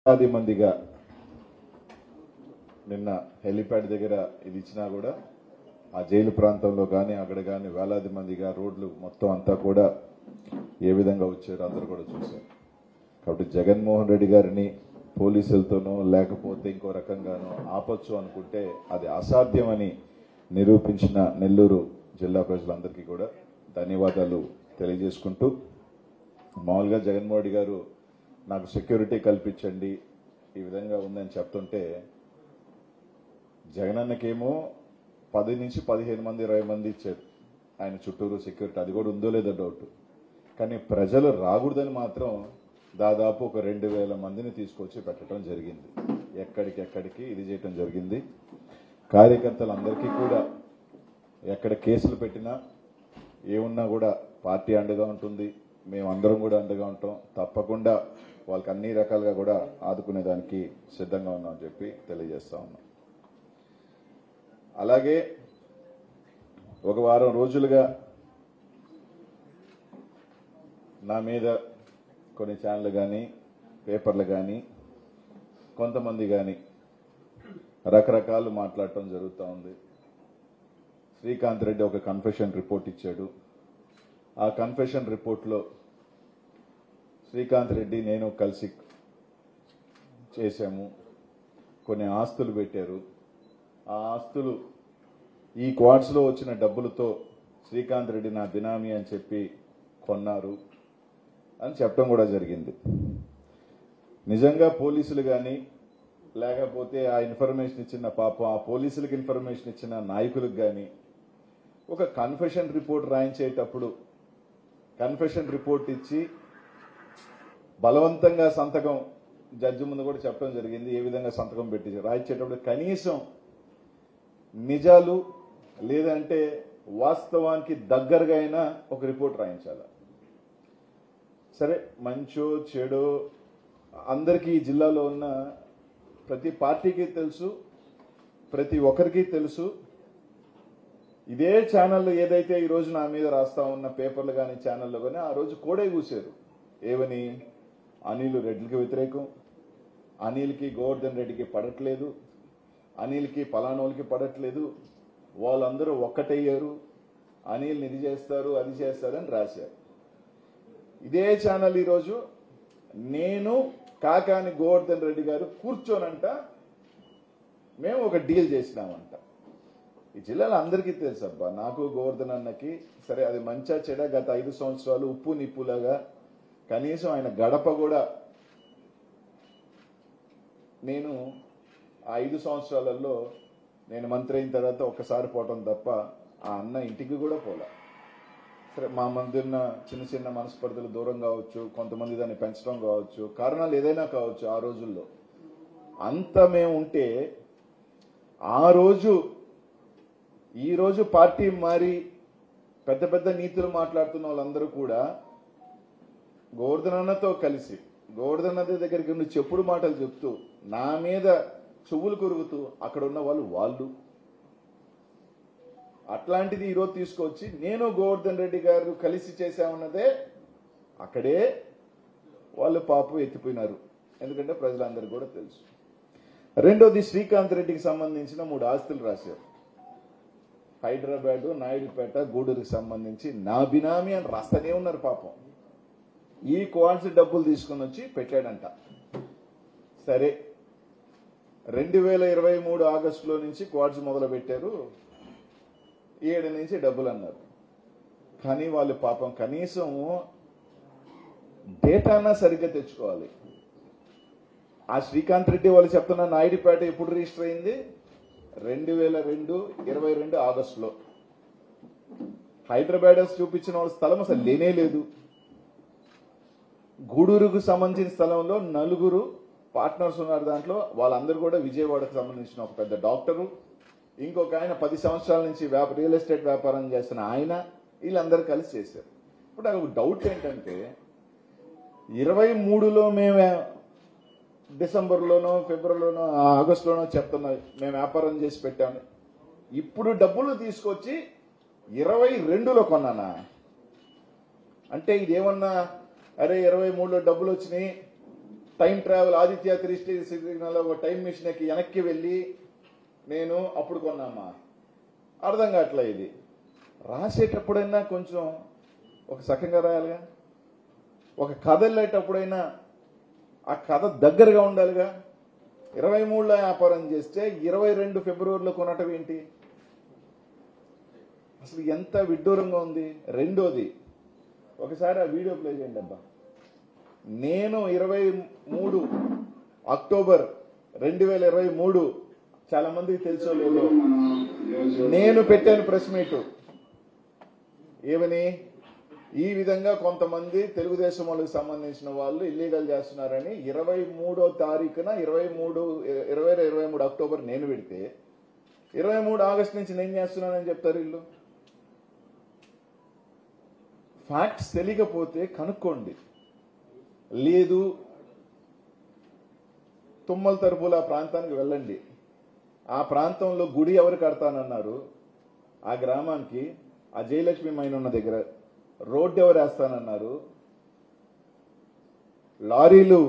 వేలాది మందిగా నిన్న హెలిప్యాడ్ దగ్గర ఇది ఇచ్చినా కూడా ఆ జైలు ప్రాంతంలో కానీ అక్కడ కానీ వేలాది మందిగా రోడ్లు మొత్తం అంతా కూడా ఏ విధంగా వచ్చారో అందరూ కూడా చూశారు. కాబట్టి జగన్మోహన్ రెడ్డి గారిని పోలీసులతోనో లేకపోతే ఇంకో రకంగానో ఆపొచ్చు అనుకుంటే అది అసాధ్యమని నిరూపించిన నెల్లూరు జిల్లా ప్రజలందరికీ కూడా ధన్యవాదాలు తెలియజేసుకుంటూ, మామూలుగా జగన్మోహన్ రెడ్డి గారు నాకు సెక్యూరిటీ కల్పించండి ఈ విధంగా ఉందని చెప్తుంటే, జగనన్నకేమో 10 నుంచి 15 మంది 20 మంది ఇచ్చారు ఆయన చుట్టూరు సెక్యూరిటీ. అది కూడా ఉందో లేదో డౌట్. కానీ ప్రజలు రాకూడదని మాత్రం దాదాపు ఒక 2000 మందిని తీసుకొచ్చి పెట్టడం జరిగింది. ఎక్కడికెక్కడికి ఇది చేయటం జరిగింది. కార్యకర్తలందరికీ కూడా ఎక్కడ కేసులు పెట్టినా ఏమున్నా కూడా పార్టీ అండగా ఉంటుంది, మేమందరం కూడా అండగా ఉంటాం. తప్పకుండా వాళ్ళకి అన్ని రకాలుగా కూడా ఆదుకునేదానికి సిద్ధంగా ఉన్నామని చెప్పి తెలియజేస్తా ఉన్నాం. అలాగే ఒక వారం రోజులుగా నా మీద కొన్ని ఛానళ్ళు కానీ పేపర్లు కానీ కొంతమంది కానీ రకరకాలు మాట్లాడటం జరుగుతూ ఉంది. శ్రీకాంత్ రెడ్డి ఒక కన్ఫెషన్ రిపోర్ట్ ఇచ్చాడు. ఆ కన్ఫెషన్ రిపోర్ట్లో శ్రీకాంత్ రెడ్డి నేను కలిసి చేశాము, కొన్ని ఆస్తులు పెట్టారు. ఆ ఆస్తులు ఈ క్వార్ట్స్లో వచ్చిన డబ్బులతో శ్రీకాంత్ రెడ్డి నా బినామీ అని చెప్పి కొన్నారు అని చెప్పడం కూడా జరిగింది. నిజంగా పోలీసులు కానీ లేకపోతే ఆ ఇన్ఫర్మేషన్ ఇచ్చిన పాపం ఆ పోలీసులకు ఇన్ఫర్మేషన్ ఇచ్చిన నాయకులకు కానీ ఒక కన్ఫెషన్ రిపోర్ట్ రాయించేటప్పుడు కన్ఫెషన్ రిపోర్ట్ ఇచ్చి బలవంతంగా సంతకం జడ్జి ముందు కూడా చెప్పడం జరిగింది. ఏ విధంగా సంతకం పెట్టి రాయించేటప్పుడు కనీసం నిజాలు లేదంటే వాస్తవానికి దగ్గరగా అయినా ఒక రిపోర్ట్ రాయించాలి. సరే, మంచో చెడో అందరికీ ఈ జిల్లాలో ఉన్న ప్రతి పార్టీకి తెలుసు, ప్రతి ఒక్కరికి తెలుసు. ఇదే ఛానళ్ళు ఏదైతే ఈ రోజు నా మీద రాస్తా ఉన్న పేపర్లు కానీ ఛానళ్ళు కానీ ఆ రోజు కోడే కూశారు. ఏమని? అనిల్ రెడ్డికి వ్యతిరేకం, అనిల్కి గోవర్ధన్ రెడ్డికి పడట్లేదు, అనిల్కి పలానోళ్ళకి పడట్లేదు, వాళ్ళందరూ ఒక్కటయ్యారు, అనిల్ని ఇది చేస్తారు అది చేస్తారని రాశారు. ఇదే ఛానల్ ఈరోజు నేను కాకాని గోవర్ధన్ రెడ్డి గారు కూర్చోనంట మేము ఒక డీల్ చేసినామంట. ఈ జిల్లాలో అందరికీ తెలుసు అబ్బా, నాకు గోవర్ధన్ అన్నకి. సరే, అది మంచా చెడ గత 5 సంవత్సరాలు ఉప్పు నిప్పులాగా కనీసం ఆయన గడప కూడా నేను ఆ 5 సంవత్సరాలలో నేను మంత్రి అయిన తర్వాత ఒక్కసారి పోవటం తప్ప ఆ అన్న ఇంటికి కూడా పోలే. సరే, మా మధ్య ఉన్న చిన్న చిన్న మనస్పర్ధలు దూరం కావచ్చు, కొంతమంది దాన్ని పెంచడం కావచ్చు, కారణాలు ఏదైనా కావచ్చు. ఆ రోజుల్లో అంత మేము ఉంటే ఆ రోజు ఈ రోజు పార్టీ మారి పెద్ద పెద్ద నీతులు మాట్లాడుతున్న వాళ్ళందరూ కూడా గోవర్ధన్ అన్నతో కలిసి గోవర్ధన్ అన్న దగ్గరికి నువ్వు చెప్పుడు మాటలు చెప్తూ నా మీద చెవులు కొరుగుతూ అక్కడ ఉన్న వాళ్ళు అట్లాంటిది ఈరోజు తీసుకొచ్చి నేను గోవర్ధన్ రెడ్డి గారు కలిసి చేశామన్నదే అక్కడే వాళ్ళు పాపం ఎత్తిపోయినారు. ఎందుకంటే ప్రజలందరికీ కూడా తెలుసు. రెండోది, శ్రీకాంత్ రెడ్డికి సంబంధించిన 3 ఆస్తులు రాశారు. హైదరాబాద్, నాయుడుపేట, గూడూరుకి సంబంధించి నా బినామీ అని రాస్తూనే ఉన్నారు. పాపం ఈ క్వార్ట్స్ డబ్బులు తీసుకుని వచ్చి పెట్టాడంట. సరే, 2023 ఆగస్టులో నుంచి క్వార్ట్స్ మొదలు పెట్టారు, 7 నుంచి డబ్బులు అన్నారు. కానీ వాళ్ళు పాపం కనీసం డేటానా సరిగ్గా తెచ్చుకోవాలి. ఆ శ్రీకాంత్ రెడ్డి వాళ్ళు చెప్తున్న నాయుడుపేట ఎప్పుడు రిజిస్టర్ అయింది? 2022 ఆగస్టులో. హైదరాబాద్ చూపించిన వాళ్ళ స్థలం అసలు లేనే లేదు. గూడూరుకు సంబంధించిన స్థలంలో 4 పార్ట్నర్స్ ఉన్నారు. దాంట్లో వాళ్ళందరూ కూడా విజయవాడకు సంబంధించిన ఒక పెద్ద డాక్టరు, ఇంకొక ఆయన 10 సంవత్సరాల నుంచి రియల్ ఎస్టేట్ వ్యాపారం చేస్తున్న ఆయన, వీళ్ళందరూ కలిసి చేశారు. ఇప్పుడు నాకు ఒక డౌట్ ఏంటంటే, 23లో మేము డిసెంబర్లోనో ఫిబ్రవరిలోనో ఆగస్టులోనో చెప్తున్నా మేము వ్యాపారం చేసి పెట్టాము. ఇప్పుడు డబ్బులు తీసుకొచ్చి 22లో కొన్నానా? అంటే ఇదేమన్నా అరే 23లో డబ్బులు వచ్చినాయి time travel Aditya 3 stage signal ఒక టైం మిషన్ కి వెనక్కి వెళ్ళి నేను అప్పుడు కొన్నామా అర్థం కావట్లే. ఇది రాసేటప్పుడైనా కొంచెం ఒక సఖంగా రాయాలిగా, ఒక కథ వెళ్ళేటప్పుడైనా ఆ కథ దగ్గరగా ఉండాలిగా. 23లో వ్యాపారం చేస్తే 22 ఫిబ్రవరిలో కొనటం ఏంటి? అసలు ఎంత విడ్డూరంగా ఉంది. రెండోది, ఒకసారి ఆ వీడియో ప్లే చేయండి అబ్బా. నేను 23 అక్టోబర్ 2023 చాలా మందికి తెలుసో లేదో నేను పెట్టాను ప్రెస్ మీట్. ఏమని? ఈ విధంగా కొంతమంది తెలుగుదేశం వాళ్ళకి సంబంధించిన వాళ్ళు ఇల్లీగల్ చేస్తున్నారని 23వ తారీఖున 23 అక్టోబర్ నేను పెడితే 23 ఆగస్టు నుంచి నేను చేస్తున్నానని చెప్తారు వీళ్ళు. ఫ్యాక్ట్స్ తెలియకపోతే కనుక్కోండి. లేదు తుమ్మల తరపుల ఆ ప్రాంతానికి వెళ్ళండి. ఆ ప్రాంతంలో గుడి ఎవరు కడతానన్నారు? ఆ గ్రామానికి ఆ జయలక్ష్మి మైన్ ఉన్న దగ్గర రోడ్డు ఎవరు వేస్తానన్నారు? లారీలు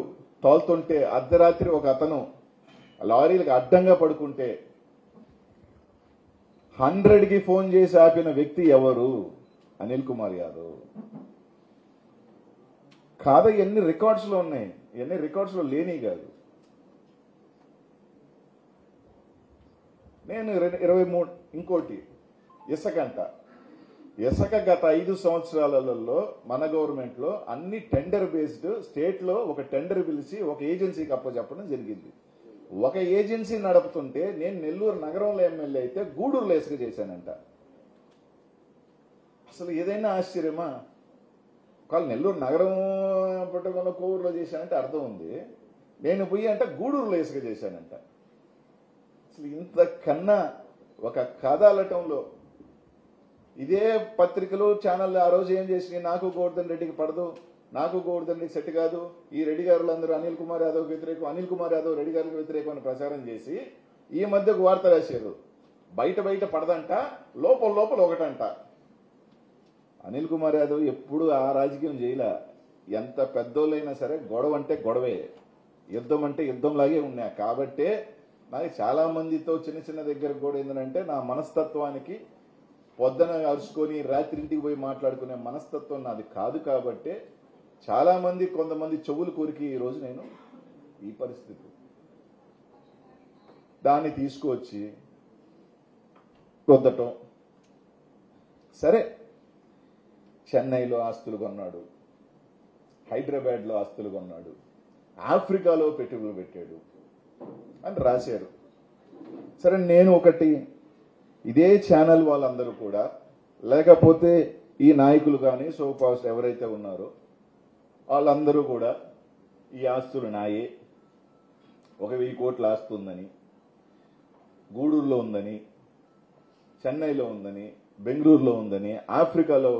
తోలుతుంటే అర్ధరాత్రి ఒక అతను లారీలకు అడ్డంగా పడుకుంటే 100కి ఫోన్ చేసి ఆపిన వ్యక్తి ఎవరు? అనిల్ కుమార్ యాదవ్. కాదా? ఎన్ని రికార్డ్స్ లో ఉన్నాయి, ఎన్ని రికార్డ్స్ లో లేని కాదు. నేను 23 ఇంకోటి ఇసుక గత 5 సంవత్సరాలలో మన గవర్నమెంట్ లో అన్ని టెండర్ బేస్డ్, స్టేట్ లో ఒక టెండర్ పిలిచి ఒక ఏజెన్సీకి అప్పచెప్పడం జరిగింది. ఒక ఏజెన్సీ నడుపుతుంటే నేను నెల్లూరు నగరంలో ఎమ్మెల్యే అయితే గూడూరులో ఇసుక చేశానంట. అసలు ఏదైనా ఆశ్చర్యమా? ఒకవేళ నెల్లూరు నగరం పట్టుకున్న కోవూరులో చేశానంటే అర్థం ఉంది. నేను పోయి అంటే గూడూరులో ఇసుక చేశానంట. అసలు ఇంతకన్నా ఒక కథ అల్లటంలో ఇదే పత్రికలు ఛానల్ ఆ రోజు ఏం చేసినాయి? నాకు గోవర్ధన్ రెడ్డికి పడదు, నాకు గోవర్ధన్ రెడ్డి సెట్ కాదు, ఈ రెడ్డి గారులందరూ అనిల్ కుమార్ యాదవ్కి వ్యతిరేకం, అనిల్ కుమార్ యాదవ్ రెడ్డి గారికి వ్యతిరేకం అని ప్రచారం చేసి ఈ మధ్య ఒక వార్త రాశారు. బయట పడదంట, లోపల ఒకటంట. అనిల్ కుమార్ యాదవ్ ఎప్పుడు ఆ రాజకీయం చేయలే. ఎంత పెద్దోళ్ళైనా సరే గొడవ అంటే గొడవే, యుద్ధం అంటే యుద్ధంలాగే ఉన్నాయి. కాబట్టే నాకు చాలా మందితో చిన్న దగ్గర కూడా ఏంటంటే నా మనస్తత్వానికి పొద్దున అరుచుకొని రాత్రింటికి పోయి మాట్లాడుకునే మనస్తత్వం నాది కాదు. కాబట్టే చాలా మంది కొంతమంది చెవులు కోరికి ఈ రోజు నేను ఈ పరిస్థితి దాన్ని తీసుకువచ్చి రుద్దటం. సరే, చెన్నైలో ఆస్తులు కొన్నాడు, హైదరాబాద్లో ఆస్తులు కొన్నాడు, ఆఫ్రికాలో పెట్టుబడులు పెట్టాడు అని రాశారు. సరే, నేను ఒకటి ఇదే ఛానల్ వాళ్ళందరూ కూడా, లేకపోతే ఈ నాయకులు కానీ సోపాస్ట్ ఎవరైతే ఉన్నారో వాళ్ళందరూ కూడా ఈ ఆస్తులు నాయే, 1,000 కోట్ల ఆస్తి ఉందని, గూడూరులో ఉందని, చెన్నైలో ఉందని, బెంగళూరులో ఉందని, ఆఫ్రికాలో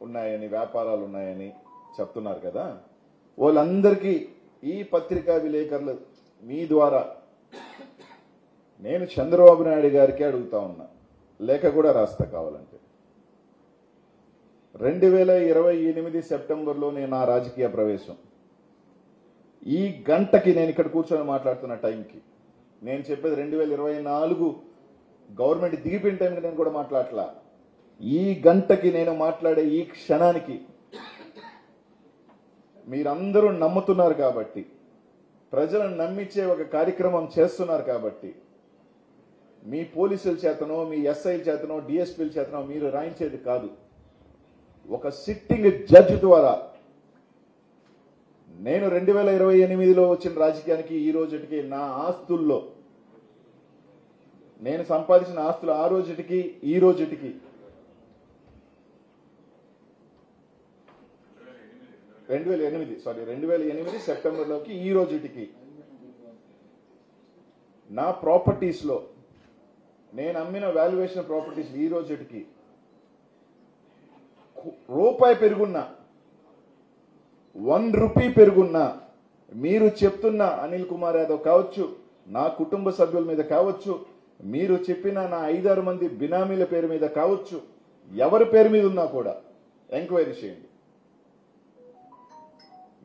ఉన్నాయని, వ్యాపారాలు ఉన్నాయని చెప్తున్నారు కదా. వాళ్ళందరికీ ఈ పత్రికా విలేకరులు మీ ద్వారా నేను చంద్రబాబు నాయుడు గారికి అడుగుతా ఉన్నా, లేఖ కూడా రాస్తా కావాలంటే. 2028 సెప్టెంబర్లో నేను నా రాజకీయ ప్రవేశం, ఈ గంటకి నేను ఇక్కడ కూర్చొని మాట్లాడుతున్న టైంకి, నేను చెప్పేది 2024 గవర్నమెంట్ దిగిపోయిన టైంకి నేను కూడా మాట్లాడలా. ఈ గంటకి నేను మాట్లాడే ఈ క్షణానికి మీరందరూ నమ్ముతున్నారు కాబట్టి, ప్రజలను నమ్మించే ఒక కార్యక్రమం చేస్తున్నారు కాబట్టి, మీ పోలీసుల చేతనో, మీ ఎస్ఐల చేతనో, డిఎస్పీల చేతనో మీరు రాయించేది కాదు. ఒక సిట్టింగ్ జడ్జి ద్వారా నేను 2028లో వచ్చిన రాజకీయానికి ఈ రోజుకి నా ఆస్తుల్లో, నేను సంపాదించిన ఆస్తులు ఆ రోజుకి ఈ రోజుకి 2008 సెప్టెంబర్లోకి ఈ రోజుకి నా ప్రాపర్టీస్ లో నేను అమ్మిన వాల్యుయేషన్ ప్రాపర్టీస్ ఈ రోజుకి రూపాయి పెరుగున్నా, 1 రూపీ పెరుగున్నా, మీరు చెప్తున్న అనిల్ కుమార్ యాదవ్ కావచ్చు, నా కుటుంబ సభ్యుల మీద కావచ్చు, మీరు చెప్పిన నా 5-6 మంది బినామీల పేరు మీద కావచ్చు, ఎవరి పేరు మీద ఉన్నా కూడా ఎంక్వైరీ చేయండి.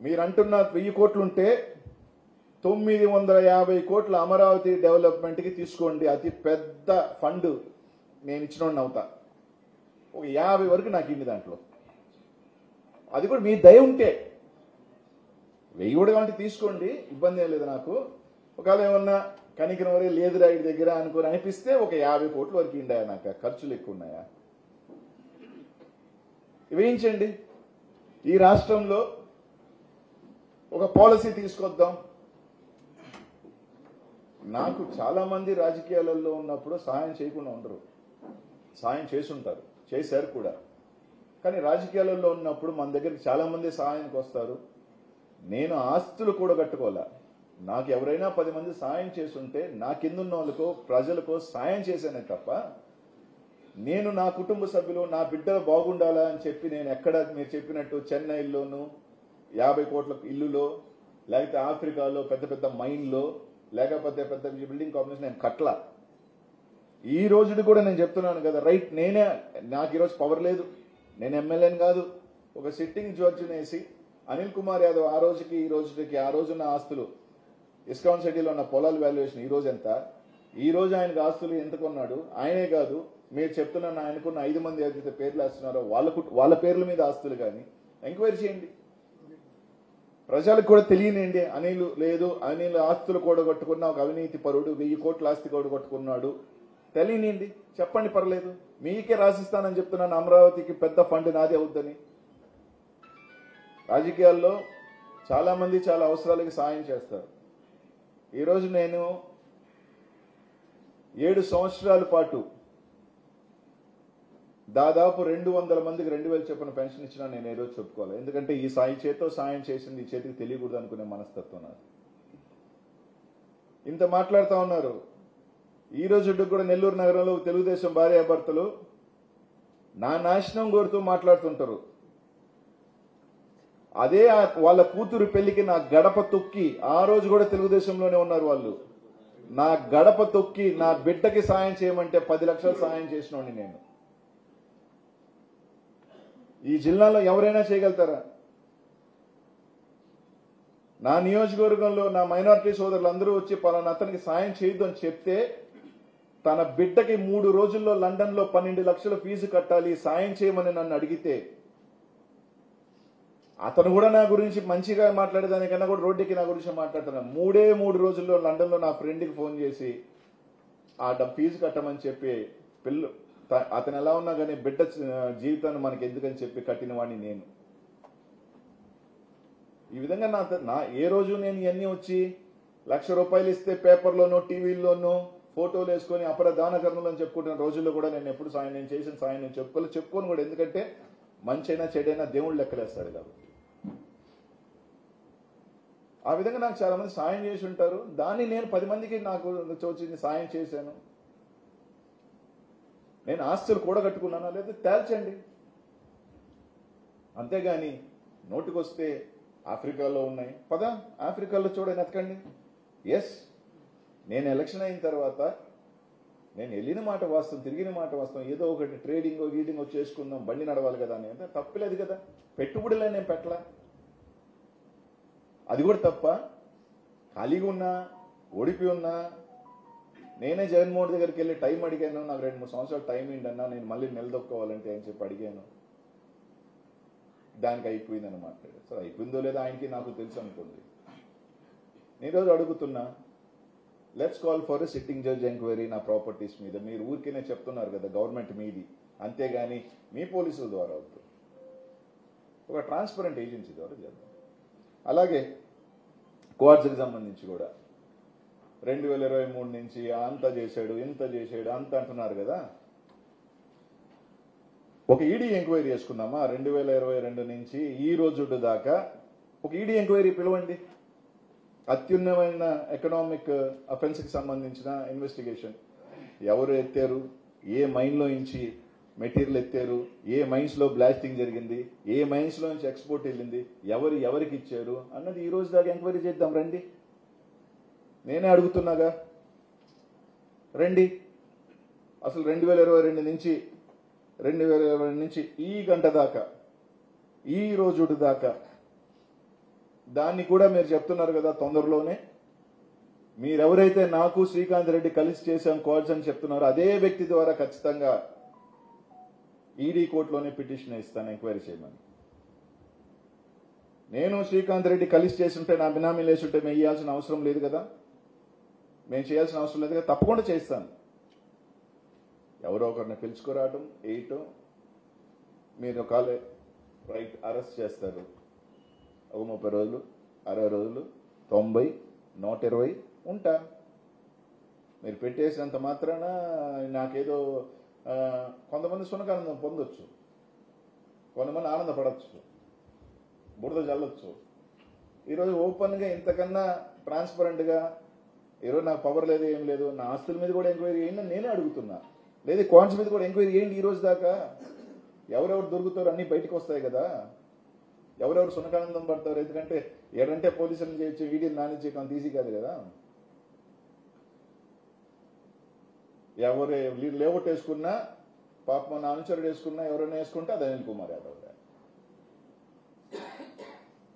మీరు అంటున్న 1000 కోట్లుంటే 950 కోట్ల అమరావతి డెవలప్మెంట్కి తీసుకోండి. అతి పెద్ద ఫండ్ నేను ఇచ్చినోడిని అవుతా. ఒక 50 వరకు నాకు ఇంది దాంట్లో. అది కూడా మీ దయ ఉంటే 1000 కూడా కాబట్టి తీసుకోండి, ఇబ్బంది ఏం లేదు నాకు. ఒకవేళ ఏమన్నా కనికరం వరే లేదు రైడ్ దగ్గర అనుకుని అనిపిస్తే ఒక 50 కోట్ల వరకు ఇండాయా, నాకు ఖర్చులు ఎక్కువ ఉన్నాయా, వేయించండి. ఈ రాష్ట్రంలో ఒక పాలసీ తీసుకొద్దాం. నాకు చాలా మంది రాజకీయాలలో ఉన్నప్పుడు సహాయం చేయకుండా ఉండరు, సహాయం చేసుంటారు, చేశారు కూడా. కానీ రాజకీయాలలో ఉన్నప్పుడు మన దగ్గరికి చాలా మంది సహాయానికి వస్తారు. నేను ఆస్తులు కూడా కట్టుకోవాలా. నాకు ఎవరైనా 10 మంది సాయం చేస్తుంటే నా కిందున్న వాళ్ళకో ప్రజలకో సాయం చేశానే తప్ప నేను నా కుటుంబ సభ్యులు నా బిడ్డలు బాగుండాలా అని చెప్పి నేను ఎక్కడ మీరు చెప్పినట్టు చెన్నైలోను 50 కోట్ల ఇల్లులో, లేకపోతే ఆఫ్రికాలో పెద్ద పెద్ద మైన్లో, లేకపోతే పెద్ద బిల్డింగ్ కాంప్లెక్స్ నేను కట్లా. ఈ రోజుది కూడా నేను చెప్తున్నాను కదా, రైట్, నాకు ఈరోజు పవర్ లేదు, నేను ఎమ్మెల్యేని కాదు. ఒక సిట్టింగ్ జడ్జిని వేసి అనిల్ కుమార్ యాదవ్ ఆ రోజుకి ఈ రోజుకి ఆ రోజున్న ఆస్తులు ఇస్కాన్ సిటీలో ఉన్న పొలాల వాల్యుయేషన్ ఈ రోజు ఎంత, ఈ రోజు ఆయనకు ఆస్తులు ఎంత కొన్నాడు, ఆయనే కాదు మీరు చెప్తున్న ఆయనకున్న 5 మంది ఏదైతే పేర్లు వేస్తున్నారో వాళ్ళ పేర్ల మీద ఆస్తులు కానీ ఎంక్వైరీ చేయండి. ప్రజలకు కూడా తెలియనండి. అనిల్ ఆస్తులు కూడగొట్టుకున్న ఒక అవినీతి పరుడు, 1000 కోట్ల ఆస్తి కూడగొట్టుకున్నాడు తెలియనండి, చెప్పండి, పర్లేదు. మీకే రాసిస్తానని చెప్తున్నాను, అమరావతికి పెద్ద ఫండ్ నాదే అవుద్దని. రాజకీయాల్లో చాలా మంది చాలా అవసరాలకి సాయం చేస్తారు. ఈరోజు నేను 7 సంవత్సరాల పాటు దాదాపు 200 మందికి 2000 చొప్పున పెన్షన్ ఇచ్చినా నేను ఏదో చెప్పుకోవాలి. ఎందుకంటే ఈ చేతితో సాయం చేసింది ఈ చేతికి తెలియకూడదు అనుకునే మనస్తత్వం నాది. ఇంత మాట్లాడుతూ ఉన్నారు. ఈ రోజు కూడా నెల్లూరు నగరంలో తెలుగుదేశం భార్యాభర్తలు నా నాశనం కోరుతూ మాట్లాడుతుంటారు. అదే వాళ్ళ కూతురు పెళ్లికి నా గడప తొక్కి, ఆ రోజు కూడా తెలుగుదేశంలోనే ఉన్నారు వాళ్ళు, నా గడప తొక్కి నా బిడ్డకి సాయం చేయమంటే 10 లక్షలు సాయం చేసినోడిని నేను. ఈ జిల్లాలో ఎవరైనా చేయగలుగుతారా? నా నియోజకవర్గంలో నా మైనారిటీ సోదరులు అందరూ వచ్చి పలానా అతనికి సాయం చేయొద్దు అని చెప్తే, తన బిడ్డకి 3 రోజుల్లో లండన్ లో 12 లక్షల ఫీజు కట్టాలి సాయం చేయమని నన్ను అడిగితే, అతను కూడా నా గురించి మంచిగా మాట్లాడేదానికన్నా కూడా రోడ్డుకి నా గురించి మాట్లాడుతున్నాను. 3 రోజుల్లో లండన్ లో నా ఫ్రెండ్కి ఫోన్ చేసి ఆ ఫీజు కట్టమని చెప్పి అతను ఎలా ఉన్నా కానీ బిడ్డ జీవితాన్ని మనకి ఎందుకని చెప్పి కట్టిన వాడిని నేను. ఈ విధంగా ఏ రోజు నేను ఇవన్నీ వచ్చి ₹1,00,000 ఇస్తే పేపర్లోనో టీవీల్లోనో ఫోటోలు వేసుకొని అపరదానకరణలు అని చెప్పుకుంటున్న రోజుల్లో కూడా నేను ఎప్పుడు నేను చేసిన సాయం నేను చెప్పుకోను కూడా. ఎందుకంటే మంచైనా చెడైనా దేవుళ్ళు లెక్కలేస్తాడు కాబట్టి. ఆ విధంగా నాకు చాలా మంది సాయం చేసి ఉంటారు. దాన్ని నేను 10 మందికి నాకు వచ్చింది సాయం చేశాను. నేను ఆస్తులు కూడగట్టుకున్నానా లేదా తేల్చండి. అంతేగాని నోటికొస్తే ఆఫ్రికాలో ఉన్నాయి, పదా ఆఫ్రికాలో చూడని ఎతకండి. ఎస్, నేను ఎలక్షన్ అయిన తర్వాత నేను వెళ్ళిన మాట వాస్తవం, తిరిగిన మాట వాస్తవం. ఏదో ఒకటి ట్రేడింగ్ గీడింగ్ చేసుకుందాం, బండి నడవాలి కదా అని, అంటే తప్పలేదు కదా. పెట్టుబడులే నేను పెట్టలా, అది కూడా తప్ప. ఖాళీగా ఉన్నా, ఓడిపోయి ఉన్నా, నేనే జగన్మోహన్ దగ్గరికి వెళ్ళి టైం అడిగాను. నాకు 2-3 సంవత్సరాలు టైం ఏంటన్నా, నేను మళ్ళీ నిలదొక్కోవాలంటే అని చెప్పి అడిగాను. దానికి అయిపోయిందని మాట్లాడారు. సో అయిపోయిందో లేదో ఆయనకి నాకు తెలుసు అనుకోండి. నేను రోజు అడుగుతున్నా, let's call for a sitting judge enquiry నా ప్రాపర్టీస్ మీద. మీరు ఊరికేనే చెప్తున్నారు కదా గవర్నమెంట్ మీది, అంతేగాని మీ పోలీసుల ద్వారా అవుతుంది. ఒక ట్రాన్స్పరెంట్ ఏజెన్సీ ద్వారా చేద్దాం. అలాగే క్వార్ట్స్కి సంబంధించి కూడా 2023 నుంచి అంత చేశాడు, ఇంత చేశాడు, అంత అంటున్నారు కదా. ఒక ఈడీ ఎంక్వైరీ చేసుకుందామా? 2022 నుంచి ఈ రోజు దాకా ఒక ఈడీ ఎంక్వైరీ పిలవండి. అత్యున్నతమైన ఎకనామిక్ అఫెన్స్ కి సంబంధించిన ఇన్వెస్టిగేషన్. ఎవరు ఎత్తారు, ఏ మైన్ లో నుంచి మెటీరియల్ ఎత్తారు, ఏ మైన్స్ లో బ్లాస్టింగ్ జరిగింది, ఏ మైన్స్ లో నుంచి ఎక్స్పోర్ట్ వెళ్ళింది, ఎవరికి ఇచ్చారు అన్నది ఈ రోజు దాకా ఎంక్వైరీ చేద్దాం రండి. నేనే అడుగుతున్నాగా, రండి. అసలు 2022 నుంచి ఈ గంట దాకా, ఈ రోజు దాకా, దాన్ని కూడా మీరు చెప్తున్నారు కదా తొందరలోనే మీరెవరైతే నాకు శ్రీకాంత్ రెడ్డి కలిసి చేశాం క్వాడ్స్ అని చెప్తున్నారో అదే వ్యక్తి ద్వారా ఖచ్చితంగా ఈడీ కోర్టులోనే పిటిషన్ ఇస్తాను ఎంక్వైరీ చేయమని. నేను శ్రీకాంత్ రెడ్డి కలిసి చేస్తుంటే నా బినామీలు వేస్తుంటే మేము ఇవ్వాల్సిన అవసరం లేదు కదా, మేము చేయాల్సిన అవసరం లేదు కదా, తప్పకుండా చేస్తాను. ఎవరో ఒకరిని పిలుచుకురావటం వేయటం, మీరు ఒకవేళ రైట్ అరెస్ట్ చేస్తారు, ఒక 30 రోజులు 60 రోజులు 90 120 ఉంటా. మీరు పెట్టేసినంత మాత్రాన నాకేదో కొంతమంది సునకానందం పొందొచ్చు, కొంతమంది ఆనందపడవచ్చు, బురద చల్లొచ్చు. ఈరోజు ఓపెన్గా ఇంతకన్నా ట్రాన్స్పరెంట్గా ఈరోజు నాకు పవర్ లేదు ఏం లేదు, నా ఆస్తుల మీద కూడా ఎంక్వైరీ చేయండి అని నేనే అడుగుతున్నా. లేదా క్వాంట్స్ మీద కూడా ఎంక్వైరీ చేయండి. ఈ రోజు దాకా ఎవరెవరు దొరుకుతారో అన్నీ బయటకు వస్తాయి కదా, ఎవరెవరు సునకానందం పడతారు. ఎందుకంటే ఏడంటే పోలీసులను చేయొచ్చు, వీడియోని నానిచ్చేయడం అంత ఈజీ కాదు కదా. ఎవరు లేఅవుట్ వేసుకున్నా పాపం నా అనుచరుడు వేసుకున్నా ఎవరైనా వేసుకుంటే అది అనిల్ కుమార్ యాదవ్.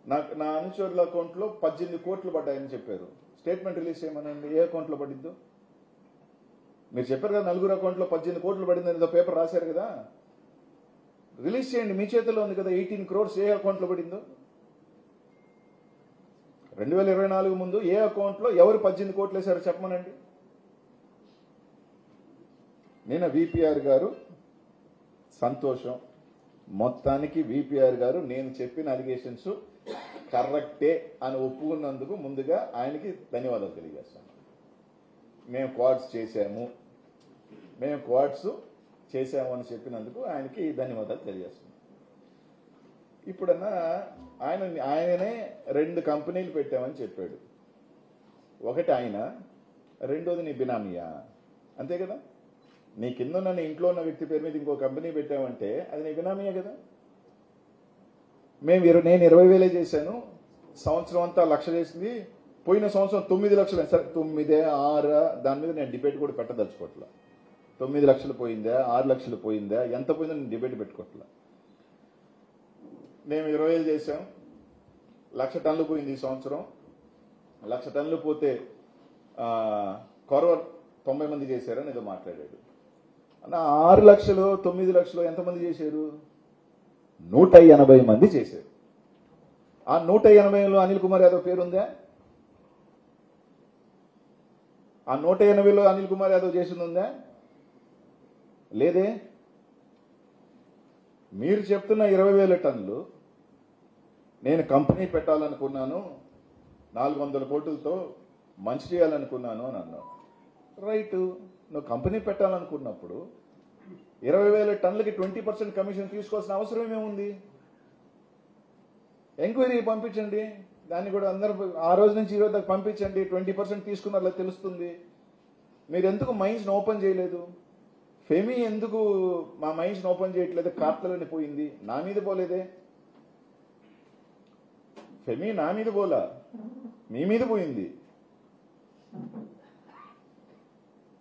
నాకు నా అనుచరుల అకౌంట్లో 18 కోట్లు పడ్డాయని చెప్పారు. స్టేట్మెంట్ రిలీజ్ చేయమనండి, ఏ అకౌంట్లో పడిద్దో. మీరు చెప్పారు కదా 4 అకౌంట్లో 18 కోట్లు పడిందని ఏదో పేపర్ రాశారు కదా, రిలీజ్ చేయండి. మీ చేతిలో ఉంది కదా 18 crores ఏ అకౌంట్లో పడిందో. 2024 ముందు ఏ అకౌంట్లో ఎవరు 18 కోట్లు వేశారో చెప్పమనండి. నేను విపిఆర్ గారు సంతోషం, మొత్తానికి విపిఆర్ గారు నేను చెప్పిన అలిగేషన్స్ కరెక్టే అని ఒప్పుకున్నందుకు ముందుగా ఆయనకి ధన్యవాదాలు తెలియజేస్తాను. మేము క్వాడ్స్ చేశాము అని చెప్పినందుకు ఆయనకి ధన్యవాదాలు తెలియజేస్తున్నాం. ఇప్పుడన్నా ఆయననే 2 కంపెనీలు పెట్టామని చెప్పాడు. ఒకటి ఆయన, రెండోది నీ బినామీయా, అంతే కదా. నీ కింద ఉన్న నీ ఇంట్లో ఉన్న వ్యక్తి పేరు మీద ఇంకో కంపెనీ పెట్టామంటే అది నీ బినామీయే కదా. నేను 20,000 చేశాను, సంవత్సరం అంతా 1,00,000 చేసింది, పోయిన సంవత్సరం 9 లక్షలు. సరే 9 6 దాని మీద నేను డిబేట్ కూడా పెట్టదలుచుకోవట్లా. 9 లక్షలు పోయిందా 6 లక్షలు పోయిందా ఎంత పోయిందో నేను డిబేట్ పెట్టుకోవట్లా. మేము 20,000 చేశాం, 1,00,000 టన్నులు పోయింది ఈ సంవత్సరం. 1,00,000 టన్నులు పోతే కొరవ 90 మంది చేశారని ఏదో మాట్లాడాడు. అన్న 6 లక్షలు 9 లక్షలు ఎంతమంది చేశారు? 180 మంది చేశారు. ఆ 180లో అనిల్ కుమార్ యాదవ్ పేరుందా? ఆ 180లో అనిల్ కుమార్ యాదవ్ చేసింది ఉందా? లేదే. మీరు చెప్తున్న 20,000 టన్నులు నేను కంపెనీ పెట్టాలనుకున్నాను, 400 కోట్లతో మంచి చేయాలనుకున్నాను అని అన్నావు. రైట్, నువ్వు కంపెనీ పెట్టాలనుకున్నప్పుడు 20,000 టన్నులకి 20% కమిషన్ తీసుకోవాల్సిన అవసరం ఏముంది? ఎంక్వైరీ పంపించండి, దాన్ని కూడా అందరూ ఆ రోజు నుంచి ఈ రోజు దాకా పంపించండి. 20% తీసుకున్నారో తెలుస్తుంది. మీరు ఎందుకు మైన్స్ని ఓపెన్ చేయలేదు? ఫెమీ ఎందుకు మా మైన్స్ని ఓపెన్ చేయట్లేదు? కార్ట్లని పోయింది, నా మీద పోలేదే. ఫెమీ నా మీద పోలా, మీ మీద పోయింది.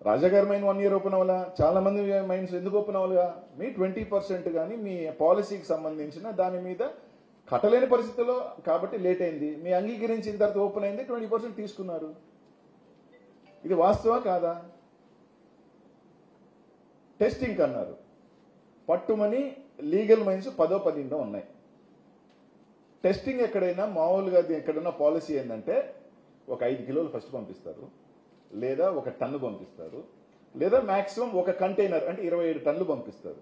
రాజాగారి మైన్ 1 year ఓపెన్ అవ్వాలా? చాలా మంది మైన్స్ ఎందుకు ఓపెన్ అవ్వాలిగా? మీ 20% కానీ మీ పాలసీకి సంబంధించిన దాని మీద కట్టలేని పరిస్థితుల్లో కాబట్టి లేట్ అయింది. మీ అంగీకరించిన తర్వాత ఓపెన్ అయింది, 20% తీసుకున్నారు. ఇది వాస్తవా కాదా? టెస్టింగ్ అన్నారు, పట్టుమని లీగల్ మైన్స్ 10-12 ఉన్నాయి. టెస్టింగ్ ఎక్కడైనా మామూలుగా ఎక్కడైనా పాలసీ ఏంటంటే ఒక 5 కిలోలు ఫస్ట్ పంపిస్తారు, లేదా 1 టన్ను పంపిస్తారు, లేదా మాక్సిమం 1 కంటైనర్ అంటే 27 టన్నులు పంపిస్తారు.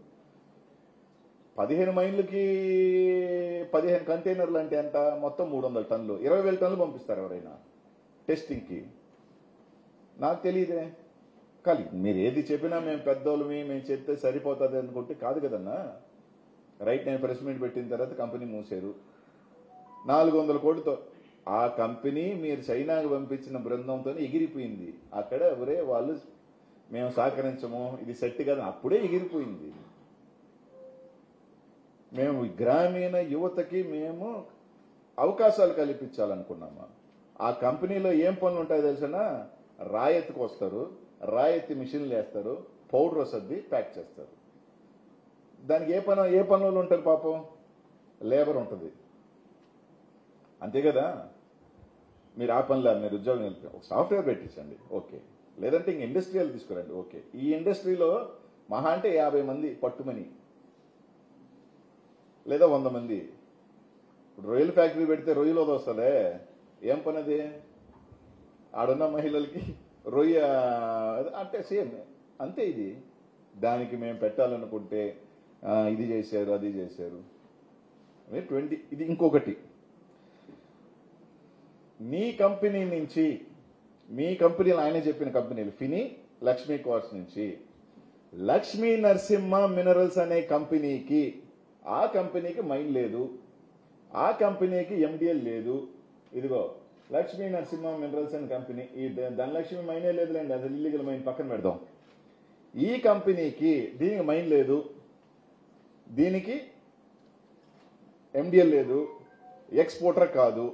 15 మైన్లకి 15 కంటైనర్లు అంటే ఎంత? మొత్తం 300 టన్నులు, 20,000 టన్నులు పంపిస్తారు ఎవరైనా టెస్టింగ్కి? నాకు తెలియదే. కానీ మీరు ఏది చెప్పినా మేము పెద్దోళ్ళమి, మేము చెప్తే సరిపోతుంది అనుకుంటే కాదు కదన్నా. రైట్, నేను ప్రెస్ మీట్ పెట్టిన తర్వాత కంపెనీ మూసారు 400 కోట్లతో. ఆ కంపెనీ మీరు చైనాకు పంపించిన బృందంతో ఎగిరిపోయింది. అక్కడ ఎవరే వాళ్ళు మేము సహకరించము, ఇది సెట్ కదా, అప్పుడే ఎగిరిపోయింది. మేము గ్రామీణ యువతకి మేము అవకాశాలు కల్పించాలనుకున్నాము. ఆ కంపెనీలో ఏం పనులు ఉంటాయో తెలిసినా, రాయెత్తుకు వస్తారు, రాయెత్తి మిషన్లు వేస్తారు, పౌడర్ సర్ది ప్యాక్ చేస్తారు. దానికి ఏ పనులు ఉంటారు? పాపం లేబర్ ఉంటుంది, అంతే కదా. మీరు ఆ పనిలో మీరు ఉద్యోగం నిలిపి ఒక సాఫ్ట్వేర్ పెట్టించండి, ఓకే. లేదంటే ఇంక ఇండస్ట్రియల్ తీసుకురండి, ఓకే. ఈ ఇండస్ట్రీలో మహా అంటే 50 మంది పట్టుమని, లేదా 100 మంది. ఇప్పుడు రొయ్యల ఫ్యాక్టరీ పెడితే రొయ్యలు వస్తుందే, ఏం పని అది? ఆడున్న మహిళలకి రొయ్య అంటే సేమ్ అంతే. ఇది దానికి మేము పెట్టాలనుకుంటే ఇది చేశారు, అది చేశారు. 20 ఇది ఇంకొకటి, మీ కంపెనీ నుంచి, మీ కంపెనీలు ఆయన చెప్పిన కంపెనీలు ఫిని, లక్ష్మీ క్వార్ట్స్ నుంచి లక్ష్మీ నరసింహ మినరల్స్ అనే కంపెనీకి, ఆ కంపెనీకి మైన్ లేదు, ఆ కంపెనీకి ఎండిఎల్ లేదు. ఇదిగో లక్ష్మీ నరసింహ మినరల్స్ అనే కంపెనీ, ఈ ధనలక్ష్మి మైనే లేదులేండి, అది ఇల్లీగల్ మైన్ పక్కన పెడదాం. ఈ కంపెనీకి దీనికి మైన్ లేదు, దీనికి ఎండిఎల్ లేదు, ఎక్స్పోర్టర్ కాదు.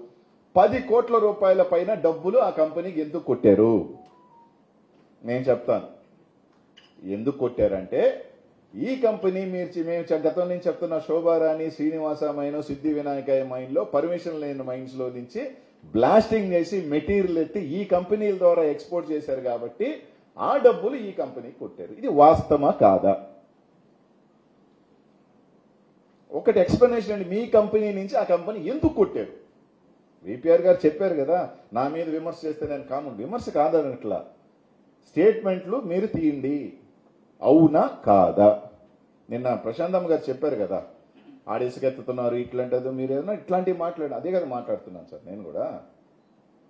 10 కోట్ల రూపాయల పైన డబ్బులు ఆ కంపెనీకి ఎందుకు కొట్టారు? నేను చెప్తాను ఎందుకు కొట్టారంటే, ఈ కంపెనీ మేము గతం నుంచి చెప్తున్న శోభారాణి, శ్రీనివాస మైన్, సిద్ధి వినాయక మైన్ లో పర్మిషన్ లేని మైన్స్ లో నుంచి బ్లాస్టింగ్ చేసి మెటీరియల్ ఎత్తి ఈ కంపెనీల ద్వారా ఎక్స్పోర్ట్ చేశారు కాబట్టి ఆ డబ్బులు ఈ కంపెనీకి కొట్టారు. ఇది వాస్తవమా కాదా? ఒకటి ఎక్స్ప్లెనేషన్ అండి, మీ కంపెనీ నుంచి ఆ కంపెనీ ఎందుకు కొట్టారు? విపిఆర్ గారు చెప్పారు కదా, నా మీద విమర్శ చేస్తే నేను కామన్, విమర్శ కాదనట్లా, స్టేట్మెంట్లు మీరు తీయండి, అవునా కాదా? నిన్న ప్రశాంతమ్మ గారు చెప్పారు కదా, ఆడేసుకెత్తుతున్నారు ఇట్లాంటిది, మీరు ఏదైనా ఇట్లాంటివి మాట్లాడి, అదే కదా మాట్లాడుతున్నాను సార్ నేను కూడా.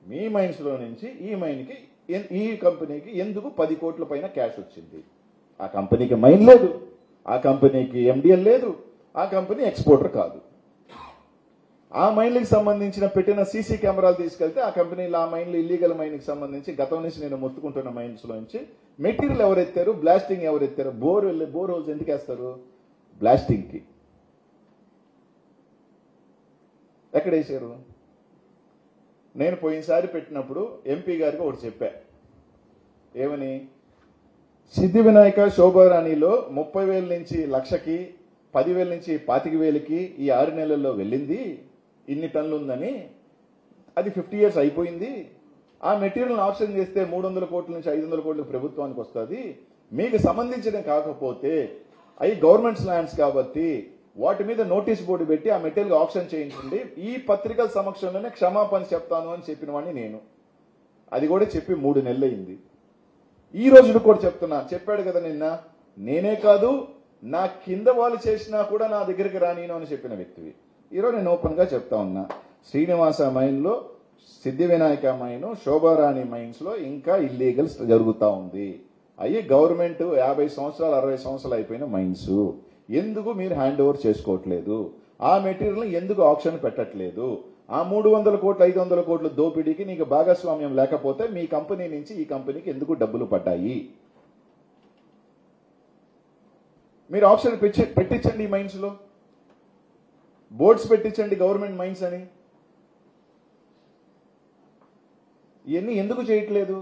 మీ మైన్స్ లో నుంచి ఈ మైన్కి, ఈ కంపెనీకి ఎందుకు 10 కోట్ల పైన క్యాష్ వచ్చింది? ఆ కంపెనీకి మైన్ లేదు, ఆ కంపెనీకి ఎండిఎల్ లేదు, ఆ కంపెనీ ఎక్స్పోర్టర్ కాదు. ఆ మైన్లకు సంబంధించిన పెట్టిన సీసీ కెమెరాలు తీసుకెళ్తే ఆ కంపెనీలు, ఆ మైన్లు ఇల్లీగల్ మైన్కి సంబంధించి గతం నుంచి నేను మొత్తుకుంటున్న మైన్స్ లో నుంచి మెటీరియల్ ఎవరెత్తారు, బ్లాస్టింగ్ ఎవరెత్తారు? బోర్ హోల్స్ ఎందుకు వేస్తారు? బ్లాస్టింగ్ కి. ఎక్కడ వేసారు? నేను పోయినసారి పెట్టినప్పుడు ఎంపీ గారికి ఒకటి చెప్పా, ఏమని? సిద్ధి వినాయక శోభారాణిలో 30,000 నుంచి లక్షకి, 10,000 నుంచి 25,000కి ఈ 6 నెలల్లో వెళ్ళింది, ఇన్ని టన్నులు ఉందని. అది 50 years అయిపోయింది. ఆ మెటీరియల్ ఆప్షన్ చేస్తే 300 కోట్ల నుంచి 500 కోట్ల ప్రభుత్వానికి వస్తుంది. మీకు సంబంధించిన కాకపోతే అవి గవర్నమెంట్స్ ల్యాండ్స్ కాబట్టి వాటి మీద నోటీస్ బోర్డు పెట్టి ఆ మెటీరియల్ ఆప్షన్ చేయించండి, ఈ పత్రికల సమక్షంలోనే క్షమాపణ చెప్తాను అని చెప్పిన వాడిని నేను. అది కూడా చెప్పి 3 నెలలు అయింది. ఈ రోజు కూడా చెప్తున్నా, చెప్పాడు కదా నిన్న, నేనే కాదు నా కింద వాళ్ళు చేసినా కూడా నా దగ్గరికి రానిను అని చెప్పిన వ్యక్తివి. ఈరోజు నేను ఓపెన్ గా చెప్తా ఉన్నా, శ్రీనివాస మైన్ లో, సిద్ధి వినాయక మైన్, శోభారాణి మైన్స్ లో ఇంకా ఇల్లీగల్స్ జరుగుతా ఉంది. అయ్యి గవర్నమెంట్ 50 సంవత్సరాలు 60 సంవత్సరాలు అయిపోయిన మైన్స్. ఎందుకు మీరు హ్యాండ్ ఓవర్ చేసుకోవట్లేదు? ఆ మెటీరియల్ ఎందుకు ఆప్షన్ పెట్టట్లేదు? ఆ 300 కోట్లు 500 కోట్ల దోపిడీకి నీకు భాగస్వామ్యం లేకపోతే మీ కంపెనీ నుంచి ఈ కంపెనీకి ఎందుకు డబ్బులు పడ్డాయి? మీరు ఆప్షన్ పెట్టించండి, ఈ మైన్స్ లో బోర్డ్స్ పెట్టించండి, గవర్నమెంట్ మైన్స్ అని. ఇవన్నీ ఎందుకు చేయట్లేదు?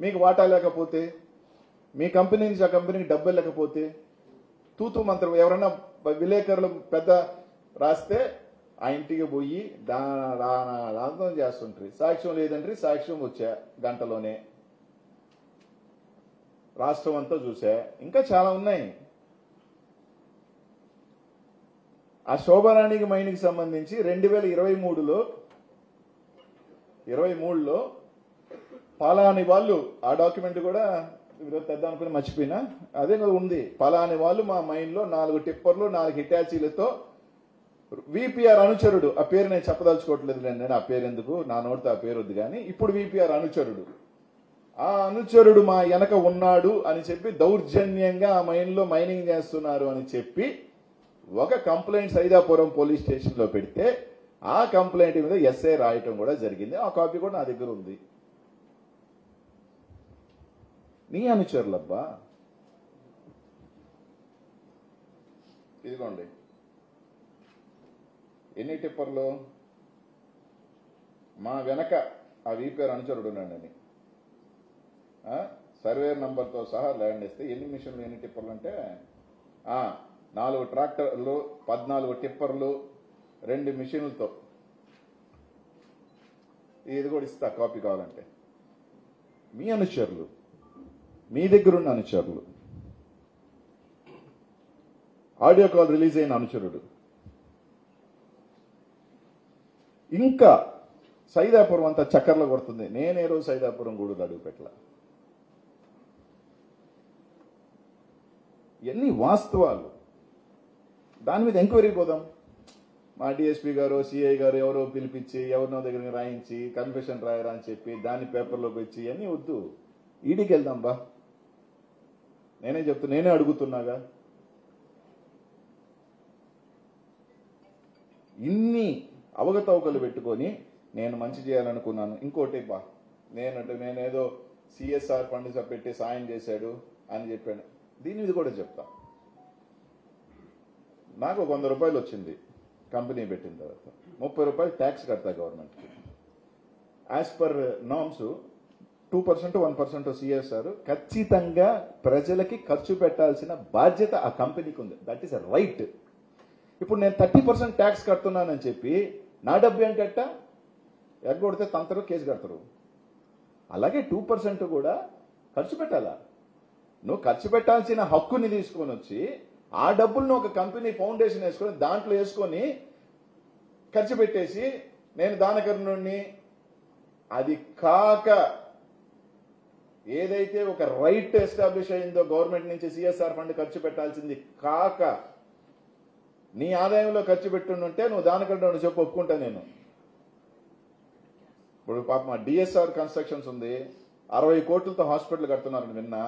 మీకు వాటా లేకపోతే, మీ కంపెనీ నుంచి ఆ కంపెనీకి డబ్బులు లేకపోతే, తూతూ మంత్రం ఎవరన్నా విలేకరులు పెద్ద రాస్తే ఆ ఇంటికి పోయి దాంతో చేస్తుంటారు. సాక్ష్యం లేదంటే సాక్ష్యం వచ్చా గంటలోనే, రాష్ట్రం అంతా చూసా. ఇంకా చాలా ఉన్నాయి. ఆ శోభారాణికి మైన్కి సంబంధించి 2023లో పలాని వాళ్ళు, ఆ డాక్యుమెంట్ కూడా తెద్దాం అనుకుని మర్చిపోయినా, అదే ఉంది. పలాని వాళ్ళు మా మైన్ లో 4 టిప్పర్లు 4 హిటాచీలతో, విపిఆర్ అనుచరుడు, ఆ పేరు నేను చెప్పదలుచుకోవట్లేదు నేను, ఆ పేరు ఎందుకు, నా నోటితో ఆ పేరు వద్దు కానీ, ఇప్పుడు విపిఆర్ అనుచరుడు, ఆ అనుచరుడు మా వెనక ఉన్నాడు అని చెప్పి దౌర్జన్యంగా ఆ మైన్ లో మైనింగ్ చేస్తున్నారు అని చెప్పి ఒక కంప్లైంట్ సైదాపురం పోలీస్ స్టేషన్ లో పెడితే ఆ కంప్లైంట్ మీద ఎస్ఐ రాయటం కూడా జరిగింది. ఆ కాపీ కూడా నా దగ్గర ఉంది. నీ అనుచరులబ్బా, ఇదిగోండి ఎన్ని టిప్పర్లు, మా వెనక ఆ వీపీఆర్ అనుచరుడు ఉన్నాడని సర్వేర్ నంబర్తో సహా ల్యాండ్ ఇస్తే ఎన్ని మిషన్లు, ఎన్ని టిప్పర్లు అంటే 4 ట్రాక్టర్లు, 14 టిప్పర్లు, 2 మిషన్లతో ఇది కూడా ఇస్తా కాపీ కావాలంటే. మీ అనుచరులు, మీ దగ్గరున్న అనుచరులు, ఆడియో కాల్ రిలీజ్ అయిన అనుచరుడు, ఇంకా సైదాపురం అంతా చక్కర్లు కొడుతుంది. నేనే రోజు సైదాపురం గూడూరు అడుగు పెట్టల. ఎన్ని వాస్తవాలు, దాని మీద ఎంక్వైరీ పోదాం. మా డిఎస్పీ గారు, సిఐ గారు ఎవరో పిలిపించి ఎవరినో దగ్గర రాయించి కన్ఫెషన్ రాయరా అని చెప్పి దాన్ని పేపర్లోకి వచ్చి అన్నీ వద్దు. ఈడీకి వెళ్దాం బా. నేనే అడుగుతున్నాగా. ఇన్ని అవగతవకలు పెట్టుకొని నేను మంచి చేయాలనుకున్నాను. ఇంకోటి బా, నేనేదో సిఎస్ఆర్ ఫండ్ పెట్టి సాయం చేశాడు అని చెప్పాను. దీని మీద కూడా చెప్తా. నాకు 100 రూపాయలు వచ్చింది కంపెనీ పెట్టిన తర్వాత, 30 రూపాయలు ట్యాక్స్ కడతా గవర్నమెంట్కి. యాజ్ పర్ నామ్స్ 2% 1% సిఎస్ఆర్ ఖచ్చితంగా ప్రజలకి ఖర్చు పెట్టాల్సిన బాధ్యత ఆ కంపెనీకి ఉంది. That is a right. ఇప్పుడు నేను 30% ట్యాక్స్ కడుతున్నానని చెప్పి నా డబ్బు ఏంటట్ట ఎగ్గొడితే తంతరు, కేసు కడతారు. అలాగే 2% కూడా ఖర్చు పెట్టాలా. నువ్వు ఖర్చు పెట్టాల్సిన హక్కుని తీసుకొని వచ్చి ఆ డబ్బులను ఒక కంపెనీ ఫౌండేషన్ వేసుకొని దాంట్లో వేసుకొని ఖర్చు పెట్టేసి నేను దానకర్ణుడిని, అది కాక ఏదైతే ఒక రైట్ ఎస్టాబ్లిష్ అయిందో గవర్నమెంట్ నుంచి సిఎస్ఆర్ ఫండ్ ఖర్చు పెట్టాల్సింది కాక నీ ఆదాయంలో ఖర్చు పెట్టుంటే నువ్వు దానకర్ణుడిని చెప్పు, ఒప్పుకుంటా నేను. ఇప్పుడు పాప మా డిఎస్ఆర్ కన్స్ట్రక్షన్స్ ఉంది, 60 కోట్లతో హాస్పిటల్ కడుతున్నారని విన్నా.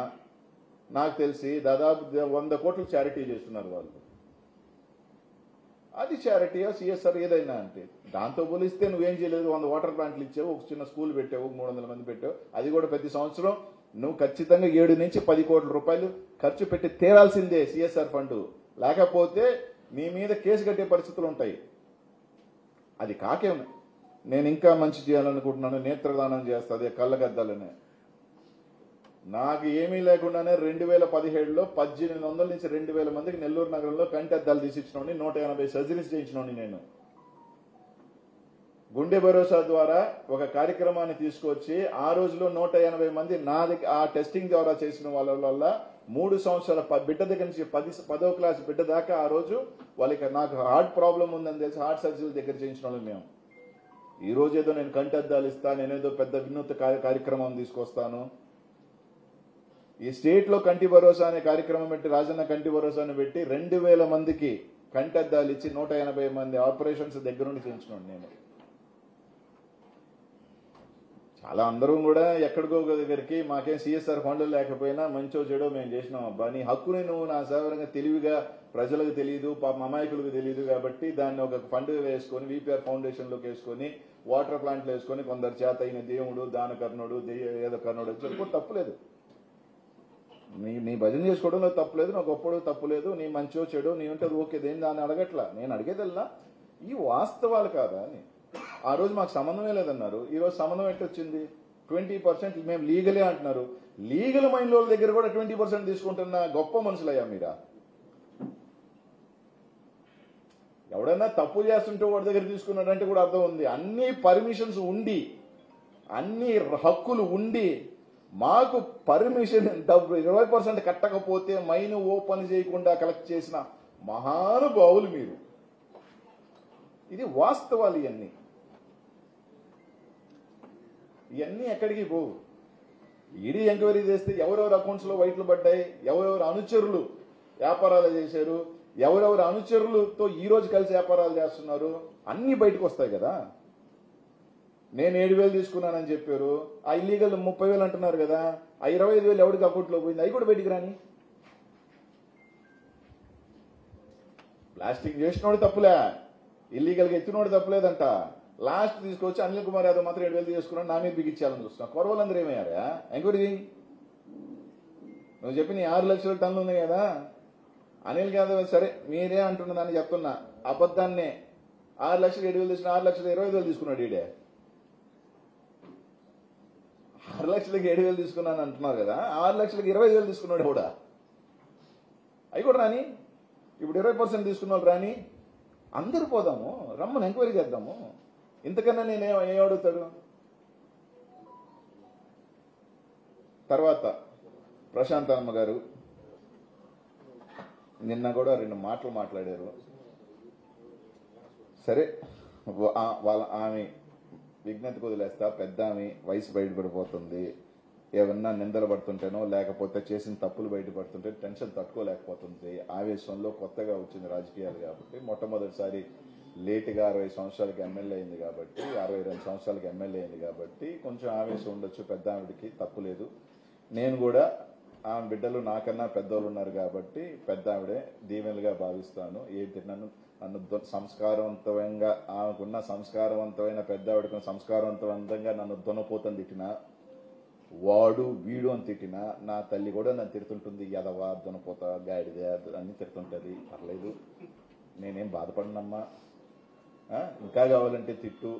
నాకు తెలిసి దాదాపు 100 కోట్లు చారిటీ చేస్తున్నారు వాళ్ళు. అది చారిటీయో సిఎస్ఆర్ ఏదైనా అంటే దాంతో పోలిస్తే నువ్వేం చేయలేదు. 100 వాటర్ ప్లాంట్లు ఇచ్చావు, ఒక చిన్న స్కూల్ పెట్టావు, 300 మంది పెట్టావు. అది కూడా ప్రతి సంవత్సరం నువ్వు ఖచ్చితంగా 7 నుంచి 10 కోట్ల రూపాయలు ఖర్చు పెట్టి తేరాల్సిందే సిఎస్ఆర్ ఫండ్. లేకపోతే నీ మీద కేసు కట్టే పరిస్థితులు ఉంటాయి. అది కాకే నేను ఇంకా మంచి చేయాలనుకుంటున్నాను, నేత్రదానం చేస్తుంది కళ్ళగద్దాలనే. నాకు ఏమీ లేకుండానే 2017లో 1800 నుంచి 2000 మందికి నెల్లూరు నగరంలో కంటి అద్దాలు తీసిచ్చినోని, 180 సర్జరీస్ చేయించినోని నేను. గుండె భరోసా ద్వారా ఒక కార్యక్రమాన్ని తీసుకొచ్చి ఆ రోజులో 180 మంది నా దగ్గర ఆ టెస్టింగ్ ద్వారా చేసిన వాళ్ళ వల్ల 3 సంవత్సరాల బిడ్డ దగ్గర నుంచి 10వ క్లాస్ బిడ్డ దాకా ఆ రోజు వాళ్ళకి నాకు హార్ట్ ప్రాబ్లం ఉందని తెలిసి హార్ట్ సర్జరీ దగ్గర చేయించిన వాళ్ళు మేము. ఈ రోజు ఏదో నేను కంటి అద్దాలు ఇస్తా, నేనేదో పెద్ద వినూత్న కార్యక్రమం తీసుకొస్తాను. ఈ స్టేట్ లో కంటి భరోసా అనే కార్యక్రమం పెట్టి, రాజన్న కంటి భరోసాను పెట్టి 2000 మందికి కంటి అద్దాలు ఇచ్చి 180 మంది ఆపరేషన్స్ దగ్గరుండి చేయించినాను నేను. చాలా అందరూ కూడా ఎక్కడికో దగ్గరికి మాకేం సిఎస్ఆర్ ఫండ్లు లేకపోయినా మంచో చెడో మేము చేసినాం. అబ్బా నీ హక్కుని నువ్వు నా సేవరంగా తెలివిగా, ప్రజలకు తెలియదు, పాప అమాయకులకు తెలియదు కాబట్టి దాన్ని ఒక ఫండ్ వేసుకొని విపిఆర్ ఫౌండేషన్ లోకి వేసుకొని వాటర్ ప్లాంట్లు వేసుకొని కొందరు చేత అయిన దేవుడు, దానకర్ణుడు, ఏదో కర్ణుడు వచ్చి తప్పులేదు. నీ భజన చేసుకోవడంలో తప్పులేదు, నా గొప్పడు తప్పులేదు, నీ మంచో చెడో నీ ఉంటుంది ఓకే, దేని దాన్ని అడగట్లా. నేను అడిగేదల్లా ఈ వాస్తవాలు కాదా అని. ఆ రోజు మాకు సంబంధమే లేదన్నారు, ఈ రోజు సంబంధం ఎట్టొచ్చింది? 20% మేము లీగలే అంటున్నారు. లీగల్ మైండ్ వాళ్ళ దగ్గర కూడా 20% తీసుకుంటున్న గొప్ప మనుషులయ్యా మీరా? ఎవడన్నా తప్పు చేస్తుంటే వాడి దగ్గర తీసుకున్నాడంటే కూడా అర్థం ఉంది. అన్ని పర్మిషన్స్ ఉండి, అన్ని హక్కులు ఉండి, మాకు పర్మిషన్ 20% కట్టకపోతే మైన్ ఓపెన్ చేయకుండా కలెక్ట్ చేసిన మహానుభావులు మీరు. ఇది వాస్తవాలు. ఇవన్నీ ఎక్కడికి పోవు. ఈడీ ఎంక్వైరీ చేస్తే ఎవరెవరు అకౌంట్స్ లో వైట్లు పడ్డాయి, ఎవరెవరు అనుచరులు వ్యాపారాలు చేశారు, ఎవరెవరు అనుచరులతో ఈ రోజు కలిసి వ్యాపారాలు చేస్తున్నారు, అన్ని బయటకు వస్తాయి కదా. నేను 7,000 తీసుకున్నానని చెప్పారు, ఆ ఇల్లీగల్ 30,000 అంటున్నారు కదా, ఆ 25,000 ఎవరికి అకౌంట్ లో పోయింది, అవి కూడా బయటికి రాని. ప్లాస్టిక్ చేసినోడు తప్పులే, ఇల్లీగల్ గా ఎత్తినోడు తప్పులేదంట. లాస్ట్ తీసుకొచ్చి అనిల్ కుమార్ యాదవ్ మాత్రం 7,000 తీసుకున్నాడు, నా మీద బిగించాలని చూస్తున్నా. కొరవలందరూ ఏమయ్యారా? ఎంక్వైరీ నువ్వు చెప్పి నీ 6 లక్షల టన్నులు ఉన్నాయి కదా, అనిల్ యాదవ్ సరే మీరే అంటున్నదాన్ని చెప్తున్నా, అబద్ధాన్నే 6 లక్షలు 7,000 తీసుకున్నా, 6 లక్షలు 20,000 తీసుకున్నాడు. ఈడే 6 లక్షలకి 7,000 తీసుకున్నాను అంటున్నారు కదా, 6 లక్షలకి 20,000 తీసుకున్నాడు కూడా. అవి కూడా రాని. ఇప్పుడు 20% తీసుకున్న వాళ్ళు రాని. అందరూ పోదాము, రమ్మని ఎంక్వైరీ చేద్దాము. ఇంతకన్నా నేను ఏం అడుగుతాడు? తర్వాత ప్రశాంతమ్మ గారు నిన్న కూడా 2 మాటలు మాట్లాడారు. సరే, వాళ్ళ ఆమె విజ్ఞతకు వదిలేస్తా. పెద్ద ఆమె వయసు బయటపడిపోతుంది, ఏమన్నా నిందలు పడుతుంటేనో లేకపోతే చేసిన తప్పులు బయటపడుతుంటే టెన్షన్ తట్టుకోలేకపోతుంది. ఆవేశంలో కొత్తగా వచ్చింది రాజకీయాలు కాబట్టి, మొట్టమొదటిసారి లేటుగా 60 సంవత్సరాలకి ఎమ్మెల్యే అయింది కాబట్టి, 62 సంవత్సరాలకి ఎమ్మెల్యే అయింది కాబట్టి కొంచెం ఆవేశం ఉండొచ్చు. పెద్ద ఆవిడికి తప్పులేదు. నేను కూడా ఆమె బిడ్డలు నాకన్నా పెద్దోళ్ళు ఉన్నారు కాబట్టి పెద్ద ఆవిడే దీవెనలుగా భావిస్తాను. ఏంటి నన్ను సంస్కారవంతంగా ఆమెకున్న సంస్కారవంతమైన పెద్ద ఆవిడకున్న సంస్కారవంతంగా నన్ను దున్నపోతని తిట్టినా, వాడు వీడు అని తిట్టినా నా తల్లి కూడా నన్ను తిడుతుంటుంది. ఎదవా, దున్నపోత, గాడిద అన్ని తిడుతుంటది. పర్లేదు, నేనేం బాధపడినమ్మా. ఇంకా కావాలంటే తిట్టు.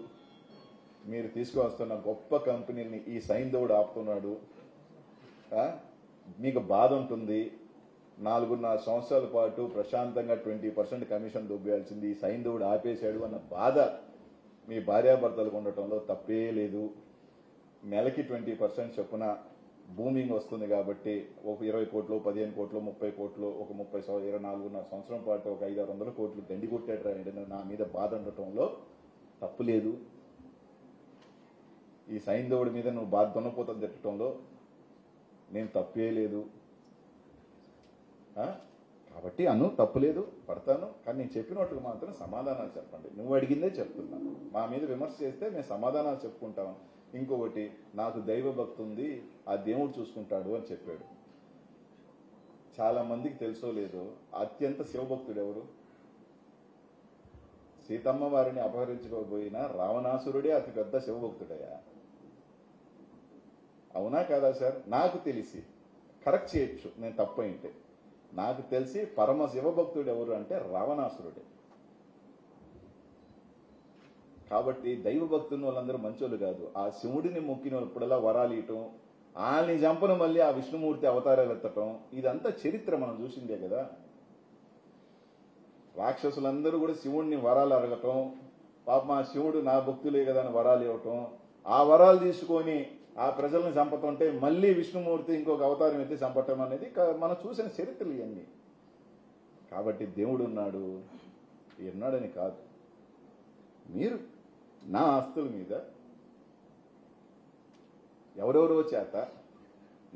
మీరు తీసుకువస్తున్న గొప్ప కంపెనీని ఈ సైంధవుడు ఆపుతున్నాడు. మీకు బాధ ఉంటుంది. 4.5 సంవత్సరాల పాటు ప్రశాంతంగా 20% కమిషన్ దొబ్బేయాల్సింది ఈ సైంధవుడు ఆపేశాడు అన్న బాధ మీ భార్యాభర్తలకు ఉండటంలో తప్పే లేదు. నెలకి 20% చొప్పున బూమింగ్ వస్తుంది కాబట్టి ఒక 20 కోట్లు, 15 కోట్లు, 30 కోట్లు, ఒక 24.5 సంవత్సరం పాటు ఒక 500-600 కోట్లు దండి కొట్టాడు. నా మీద బాధ ఉండటంలో తప్పు లేదు. ఈ సైంధవుడి మీద నువ్వు బాధ దున్నపోతం తిట్టడంలో నేను తప్పే లేదు. కాబట్టి తప్పులేదు, పడతాను. కానీ నేను చెప్పినట్టుగా మాత్రం సమాధానాలు చెప్పండి. నువ్వు అడిగిందే చెప్తున్నా. మా మీద విమర్శ చేస్తే మేము సమాధానాలు చెప్పుకుంటాం. ఇంకొకటి, నాకు దైవ భక్తి ఉంది, ఆ దేవుడు చూసుకుంటాడు అని చెప్పాడు. చాలా మందికి తెలుసో లేదో, అత్యంత శివభక్తుడు ఎవరు? సీతమ్మ వారిని అపహరించుకోబోయిన రావణాసురుడే అతి పెద్ద శివభక్తుడయ్యా. అవునా కాదా సార్? నాకు తెలిసి, కరెక్ట్ చేయొచ్చు నేను తప్పు అయింటే, నాకు తెలిసి పరమ శివభక్తుడు ఎవరు అంటే రావణాసురుడే. కాబట్టి దైవ భక్తున్న వాళ్ళందరూ మంచోళ్ళు కాదు. ఆ శివుడిని మొక్కిన వాళ్ళు ఇప్పుడలా వరాలు ఇయటం, వాళ్ళని చంపను మళ్ళీ ఆ విష్ణుమూర్తి అవతారాలు ఎత్తటం, ఇదంతా చరిత్ర మనం చూసిందే కదా. రాక్షసులందరూ కూడా శివుడిని వరాలు అడగటం, పాపం ఆ శివుడు నా భక్తులే కదా అని వరాలు ఇవ్వటం, ఆ వరాలు తీసుకొని ఆ ప్రజల్ని చంపతుంటే మళ్ళీ విష్ణుమూర్తి ఇంకొక అవతారం ఎత్తి చంపటం అనేది మనం చూసిన చరిత్రలు ఇవన్నీ. కాబట్టి దేవుడు ఉన్నాడు ఉన్నాడని కాదు. మీరు నా ఆస్తుల మీద ఎవరెవరో చేత,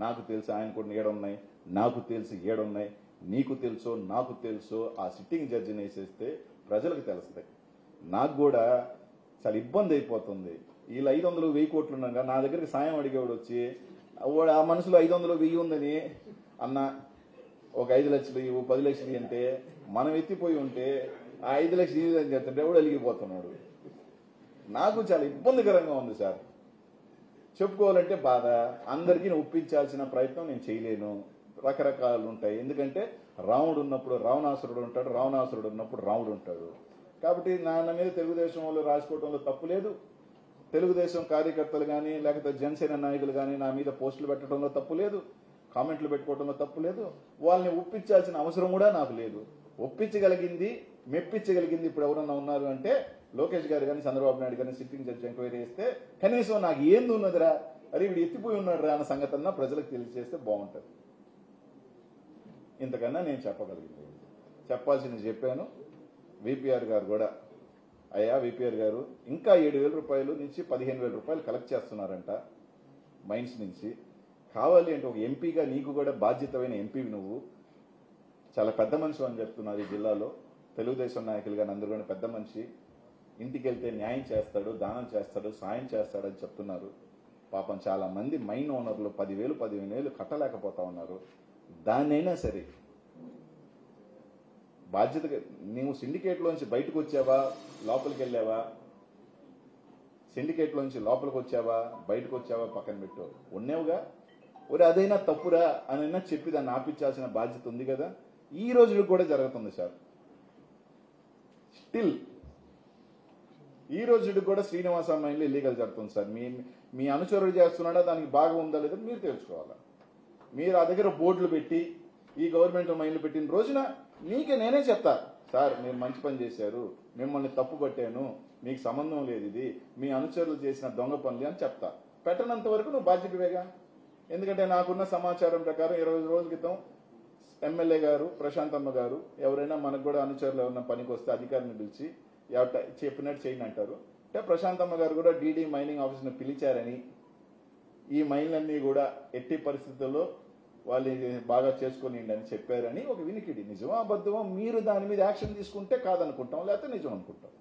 నాకు తెలుసు ఆయన కూడా ఏడున్నాయి, నాకు తెలుసు ఏడున్నాయి, నీకు తెలుసో నాకు తెలుసో ఆ సిట్టింగ్ జడ్జిని వేసేస్తే ప్రజలకు తెలుస్తాయి. నాకు కూడా చాలా ఇబ్బంది అయిపోతుంది. వీళ్ళు 500, 1000 కోట్లు ఉండగా నా దగ్గరికి సాయం అడిగేవాడు వచ్చి, ఆ మనసులో 500, 1000 ఉందని అన్న ఒక 5 లక్షలు ఇవ్వు, 10 లక్షలు అంటే మనం ఎత్తిపోయి ఉంటే ఆ 5 లక్షలు ఇవ్వదని చెప్తుంటే ఎవడు అలిగిపోతున్నాడు. నాకు చాలా ఇబ్బందికరంగా ఉంది సార్. చెప్పుకోవాలంటే బాధ. అందరికీ ఒప్పించాల్సిన ప్రయత్నం నేను చేయలేను. రకరకాలు ఉంటాయి. ఎందుకంటే రాముడు ఉన్నప్పుడు రావణాసురుడు ఉంటాడు, రావణాసురుడు ఉన్నప్పుడు రాముడు ఉంటాడు. కాబట్టి నాన్న మీద తెలుగుదేశం వాళ్ళు రాసుకోవడంలో తప్పు లేదు. తెలుగుదేశం కార్యకర్తలు కానీ లేకపోతే జనసేన నాయకులు కానీ నా మీద పోస్టులు పెట్టడంలో తప్పు లేదు, కామెంట్లు పెట్టుకోవడంలో తప్పు లేదు. వాళ్ళని ఒప్పించాల్సిన అవసరం కూడా నాకు లేదు. ఒప్పించగలిగింది, మెప్పించగలిగింది ఇప్పుడు ఎవరన్నా ఉన్నారు అంటే లోకేష్ గారు కానీ చంద్రబాబు నాయుడు కానీ సిట్టింగ్ జడ్జి ఎంక్వైరీ చేస్తే కనీసం నాకు ఏంది ఉన్నదిరా, అరే వీడు ఎత్తిపోయి ఉన్నాడు రా అన్న సంగతి అన్నా ప్రజలకు తెలియజేస్తే బాగుంటుంది. ఇంతకన్నా నేను చెప్పగలిగింది, చెప్పాల్సింది చెప్పాను. విపిఆర్ గారు కూడా, అయ్యా విపిఆర్ గారు ఇంకా 7,000 రూపాయలు నుంచి 15,000 రూపాయలు కలెక్ట్ చేస్తున్నారంట మైన్స్ నుంచి. కావాలి అంటే ఒక ఎంపీగా నీకు కూడా బాధ్యతమైన ఎంపీ, నువ్వు చాలా పెద్ద మనిషి అని చెప్తున్నారు ఈ జిల్లాలో. తెలుగుదేశం నాయకులుగా అందరూ పెద్ద మనిషి, ఇంటికి వెళ్తే న్యాయం చేస్తాడు, దానం చేస్తాడు, సాయం చేస్తాడని చెప్తున్నారు. పాపం చాలా మంది మైన్ ఓనర్లు 10,000, 15,000 కట్టలేకపోతా ఉన్నారు. దాన్నైనా సరే బాధ్యతగా నువ్వు సిండికేట్లోంచి బయటకు వచ్చావా, లోపలికి వెళ్ళావా, సిండికేట్లోంచి లోపలికి వచ్చావా, బయటకు వచ్చావా పక్కన పెట్టు, ఉన్నావుగా. ఒరే అదైనా తప్పురా అని చెప్పి దాన్ని ఆపించాల్సిన బాధ్యత ఉంది కదా. ఈ రోజులకు కూడా జరుగుతుంది సార్. స్టిల్ ఈ రోజుకి కూడా శ్రీనివాస మైన్లో ఇల్లీగల్ జరుగుతుంది సార్. మీ అనుచరుడు చేస్తున్నాడా, దానికి బాగా ఉందా లేదా మీరు తెలుసుకోవాలా. మీరు ఆ దగ్గర బోర్డులు పెట్టి ఈ గవర్నమెంట్ మైన్లు పెట్టిన రోజున నేనే చెప్తా, సార్ మీరు మంచి పని చేశారు, మిమ్మల్ని తప్పు పట్టాను, మీకు సంబంధం లేదు, ఇది మీ అనుచరులు చేసిన దొంగ పనులు అని చెప్తా. పెట్టనంత వరకు నువ్వు బాధ్యతవేగా. ఎందుకంటే నాకున్న సమాచారం ప్రకారం 20 రోజుల క్రితం ఎమ్మెల్యే గారు ప్రశాంతమ్మ గారు ఎవరైనా మనకు కూడా అనుచరులు ఉన్న పనికి వస్తే అధికారిని పిలిచి చెప్పినట్టు చేయని అంటారు. అంటే ప్రశాంతమ్మ గారు కూడా డీడీ మైనింగ్ ఆఫీస్ని పిలిచారని, ఈ మైన్లన్నీ కూడా ఎట్టి పరిస్థితుల్లో వాళ్ళు బాగా చేసుకుని అని చెప్పారని ఒక వినికిడి. నిజమా అబద్ధమో మీరు దాని మీద యాక్షన్ తీసుకుంటే కాదనుకుంటాం, లేకపోతే నిజం అనుకుంటాం.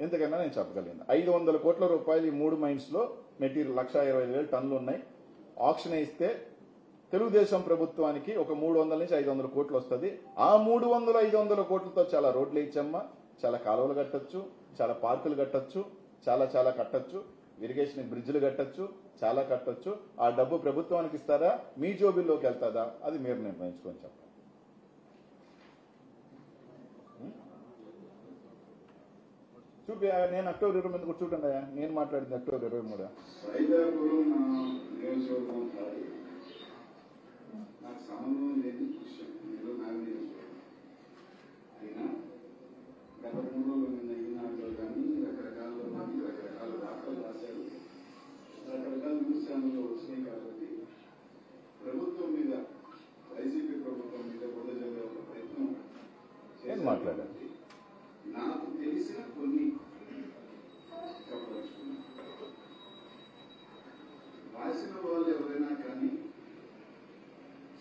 ఎంతకన్నా నేను చెప్పగలిగింది 500 కోట్ల రూపాయలు ఈ 3 మైన్స్ లో మెటీరియల్ 1,25,000 టన్నులు ఉన్నాయి. ఆక్షన్ ఇస్తే తెలుగుదేశం ప్రభుత్వానికి ఒక 300 నుంచి 500 కోట్లు వస్తుంది. ఆ 300-500 కోట్లతో చాలా రోడ్లు ఇచ్చమ్మా, చాలా కాలువలు కట్టొచ్చు, చాలా పార్కులు కట్టొచ్చు, చాలా కట్టొచ్చు, ఇరిగేషన్ బ్రిడ్జ్లు కట్టొచ్చు, చాలా కట్టొచ్చు. ఆ డబ్బు ప్రభుత్వానికి ఇస్తారా, మీ జోబిల్లోకి వెళ్తాదా, అది మీరు నిర్ణయించుకొని చెప్పండి. చూపి నేను అక్టోబర్ 20 కూర్చుంటా, నేను మాట్లాడింది అక్టోబర్ 23. నాకు సంబంధం లేని విషయం మీరు నాకు అయినా గత 3 రోజుల నిన్న ఈనాడులో కానీ రకరకాల మంది రకరకాల వార్తలు రాశారు, రకరకాల న్యూస్ ఛానల్లో వచ్చినాయి. కాబట్టి ప్రభుత్వం మీద, వైసీపీ ప్రభుత్వం మీద బురద జల్లే ఒక ప్రయత్నం మాట్లాడారు. నాకు తెలిసిన కొన్ని చెప్పదలుచుకున్నాను. రాసిన వాళ్ళు ఎవరైనా కానీ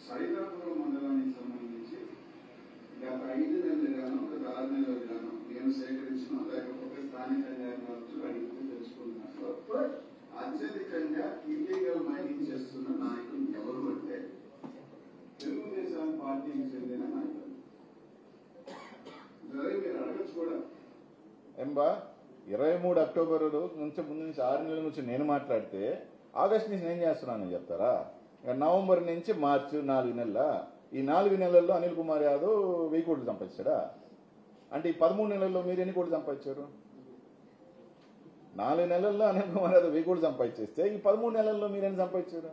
సైదాపురం మండలానికి సంబంధించి గత 5 నెలలుగానో గత 6 నెలలుగానో నేను సేకరించిన, లేకపోతే స్థానిక న్యాయమూర్తులు అడిగితే తెలుసుకున్నాను, అత్యధికంగా ఇల్లీగల్ మైనింగ్ చేస్తున్న నాయకులు ఎవరు అంటే తెలుగుదేశం పార్టీకి చెందిన నాయకులు. మీరు అడగచ్చు కూడా. ఎంబా 23 అక్టోబర్ నుంచి ముందు నుంచి 6 నెలల నుంచి నేను మాట్లాడితే ఆగస్టు నుంచి నేను చేస్తున్నానని చెప్తారా? నవంబర్ నుంచి మార్చి 4 నెలల, ఈ 4 నెలల్లో అనిల్ కుమార్ యాదవ్ 1000 కోట్లు సంపాదించాడా? అంటే ఈ 13 నెలల్లో మీరు ఎన్ని కోట్లు సంపాదించారు? 4 నెలల్లో అనిల్ కుమార్ యాదవ్ 1000 కోట్లు సంపాదించేస్తే ఈ 13 నెలల్లో మీరు ఎన్ని సంపాదించారు?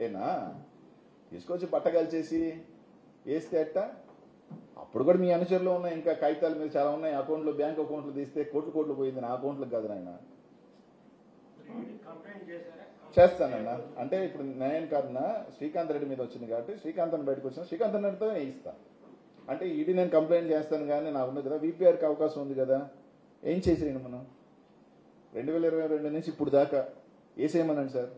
ఏనా తీసుకొచ్చి పట్టగలిచేసి వేస్తే అట్ట? అప్పుడు కూడా మీ అనుచరులు ఉన్నాయి, ఇంకా కాగితాల మీద చాలా ఉన్నాయి. అకౌంట్లో, బ్యాంక్ అకౌంట్లు తీస్తే కోట్లు పోయింది, నా అకౌంట్లకు కాదు నాయన. చేస్తానన్నా అంటే ఇప్పుడు నేను కాదన్నా, శ్రీకాంత్ రెడ్డి మీద వచ్చింది కాబట్టి శ్రీకాంత్ అని బయటకు వచ్చిన శ్రీకాంత్ రెడ్డితో ఇస్తా అంటే ఈడీ నేను కంప్లైంట్ చేస్తాను. కానీ నాకు ఉంది కదా, వీపీఆర్కి అవకాశం ఉంది కదా. ఏం చేసేయండి మనం 2022 నుంచి ఇప్పుడు దాకా వేసేయమనండి సార్,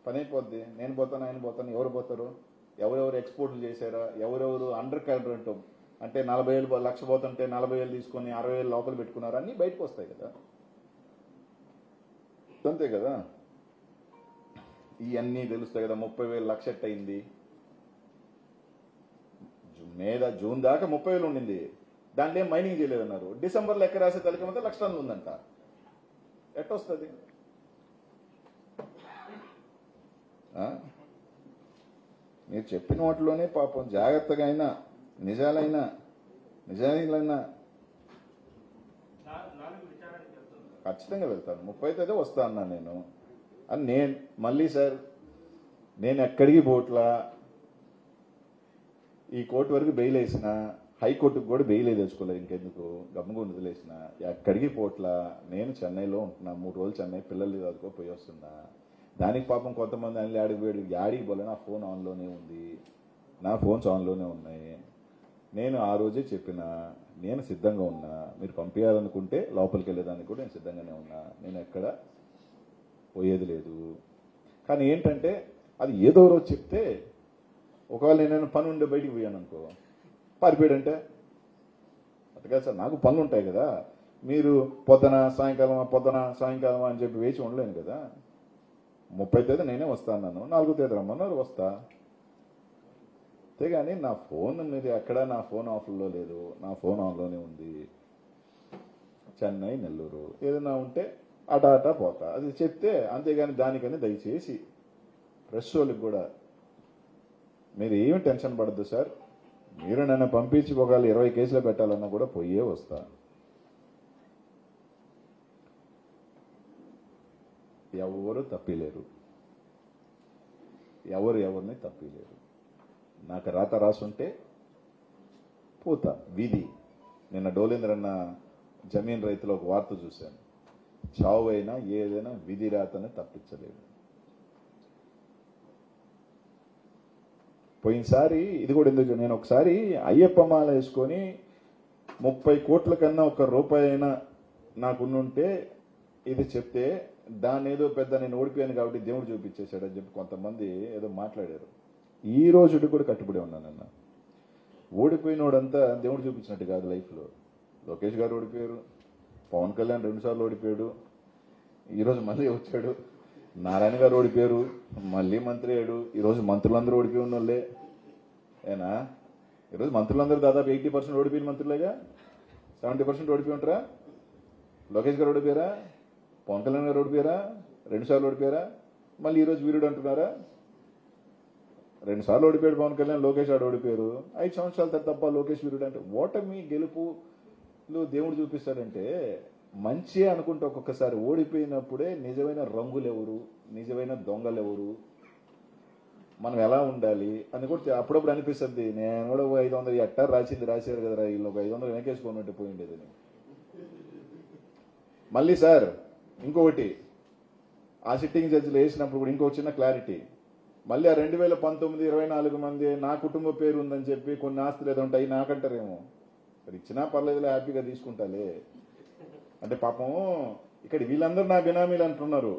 పని అయిపోద్ది. నేను పోతాను, ఆయన పోతాను, ఎవరు పోతారు? ఎవరెవరు ఎక్స్పోర్ట్లు చేశారా, ఎవరెవరు అండర్ కరెంట్ అంటే 40,000 లక్ష పోతుంటే 40,000 తీసుకొని 60,000 లోపల పెట్టుకున్నారు, అన్నీ బయటకు వస్తాయి కదా. అంతే కదా, ఇవన్నీ తెలుస్తాయి కదా. 30,000 లక్ష అయింది, జూన్ దాకా 30,000 ఉండింది, దాంట్లో ఏం మైనింగ్ చేయలేదన్నారు. డిసెంబర్లో ఎక్కడ రాసే తలకమంతా 1,00,000 టన్నులు ఉందంట. ఎట్టొస్తుంది? మీరు చెప్పిన వాటిలోనే పాపం జాగ్రత్తగా అయినా నిజాలైనా ఖచ్చితంగా వెళ్తాను. 30 వస్తా అన్నా నేను. అని నేను మళ్ళీ సార్, నేను ఎక్కడికి పోట్లా, ఈ కోర్టు వరకు బెయిల్ వేసిన, హైకోర్టుకు కూడా బెయిల్ తెచ్చుకోలేదు, ఇంకెందుకు గమ్ముగా వదిలేసిన. ఎక్కడికి పోట్లా, నేను చెన్నైలో ఉంటున్నా, 3 రోజులు చెన్నై పిల్లలు చదువుకో పోయి వస్తున్నా. దానికి పాపం కొంతమంది అన్ని ఆడికి పోలే, నా ఫోన్ ఆన్లోనే ఉంది, నా ఫోన్స్ ఆన్లోనే ఉన్నాయి. నేను ఆ రోజే చెప్పిన, నేను సిద్ధంగా ఉన్నా, మీరు పంపించాలనుకుంటే లోపలికి వెళ్ళేదానికి కూడా నేను సిద్ధంగానే ఉన్నా, నేను ఎక్కడ పోయేది లేదు. కానీ ఏంటంటే అది ఏదో రోజు చెప్తే, ఒకవేళ నేను పని ఉండే బయటికి పోయాను అనుకో, పారిపోయాడంటే అట్టుగా సార్, నాకు పనులు ఉంటాయి కదా. మీరు పొద్దున సాయంకాలం అని చెప్పి వేచి ఉండలేను కదా. 30వ తేదీ నేనే వస్తా అన్నాను, 4వ తేదీ రమ్మన్నారు, వస్తా. అంతేగాని నా ఫోన్ మీరు ఎక్కడా, నా ఫోన్ ఆఫ్లో లేదు, నా ఫోన్ ఆన్లోనే ఉంది. చెన్నై, నెల్లూరు ఏదైనా ఉంటే అటా పోతా, అది చెప్తే. అంతేగాని దానికని దయచేసి ప్రెస్ వాళ్ళకి కూడా మీరు ఏమి టెన్షన్ పడద్దు సార్. మీరు నన్ను పంపించి ఒకవేళ 20 కేసులు పెట్టాలన్నా కూడా పోయే వస్తా. ఎవరు తప్పిలేరు, ఎవరిని తప్పిలేరు. నాకు రాత రాసుంటే పోతా. విధి నిన్న డోలేంద్రన్న జమీన్ రైతులో ఒక వార్త చూశాను. చావు అయినా ఏదైనా విధి రాతని తప్పించలేదు. పోయినసారి ఇది కూడా ఎందుకు, నేను ఒకసారి అయ్యప్ప మాల వేసుకొని 30 కోట్ల కన్నా ₹1 అయినా నాకున్నుంటే ఇది చెప్తే దాన్ని ఏదో పెద్ద నేను ఓడిపోయాను కాబట్టి దేవుడు చూపించేశాడని చెప్పి కొంతమంది ఏదో మాట్లాడారు. ఈ రోజుకి కూడా కట్టుబడి ఉన్నానన్న. ఓడిపోయినోడంతా దేవుడు చూపించినట్టు కాదు లైఫ్లో. లోకేష్ గారు ఓడిపోయారు, పవన్ కళ్యాణ్ 2 సార్లు ఓడిపోయాడు, ఈరోజు మళ్ళీ వచ్చాడు. నారాయణ గారు ఓడిపోయారు, మళ్ళీ మంత్రి అయ్యాడు. ఈరోజు మంత్రులందరూ ఓడిపోయి ఉన్నోళ్ళే. ఏనా ఈరోజు మంత్రులందరూ దాదాపు 80% ఓడిపోయిన మంత్రులేగా. 70% ఓడిపోయి ఉంటారా? లోకేష్ గారు ఓడిపోయారా? పవన్ కళ్యాణ్ గారు ఓడిపోయారా? 2 సార్లు ఓడిపోయారా? మళ్ళీ ఈరోజు వీరుడు అంటున్నారా? 2 సార్లు ఓడిపోయాడు పవన్ కళ్యాణ్, లోకేష్ ఆడు ఓడిపోయారు. 5 సంవత్సరాల తప్ప లోకేష్ వీరుడు అంటే ఓటమి గెలుపులు దేవుడు చూపిస్తాడంటే మంచి అనుకుంటే ఒక్కొక్కసారి ఓడిపోయినప్పుడే నిజమైన రంగులు ఎవరు, నిజమైన దొంగలు ఎవరు, మనం ఎలా ఉండాలి అని కూడా అప్పుడప్పుడు అనిపిస్తుంది. నేను కూడా 500 ఎట్టా రాశారు కదా, వీళ్ళు ఒక 500 వెనకేసుకున్నట్టు పోయిండేదని. మళ్ళీ సార్ ఇంకొకటి, ఆ సిట్టింగ్ జడ్జిలు వేసినప్పుడు కూడా ఇంకొక చిన్న క్లారిటీ. మళ్ళీ ఆ 2019 24 మంది నా కుటుంబ పేరు ఉందని చెప్పి కొన్ని ఆస్తులు ఏదో ఉంటాయి నాకంటారేమో. ఇచ్చినా పర్లేదులే, హ్యాపీగా తీసుకుంటాలే అంటే పాపం ఇక్కడ వీళ్ళందరూ నా బినామీలు అంటున్నారు.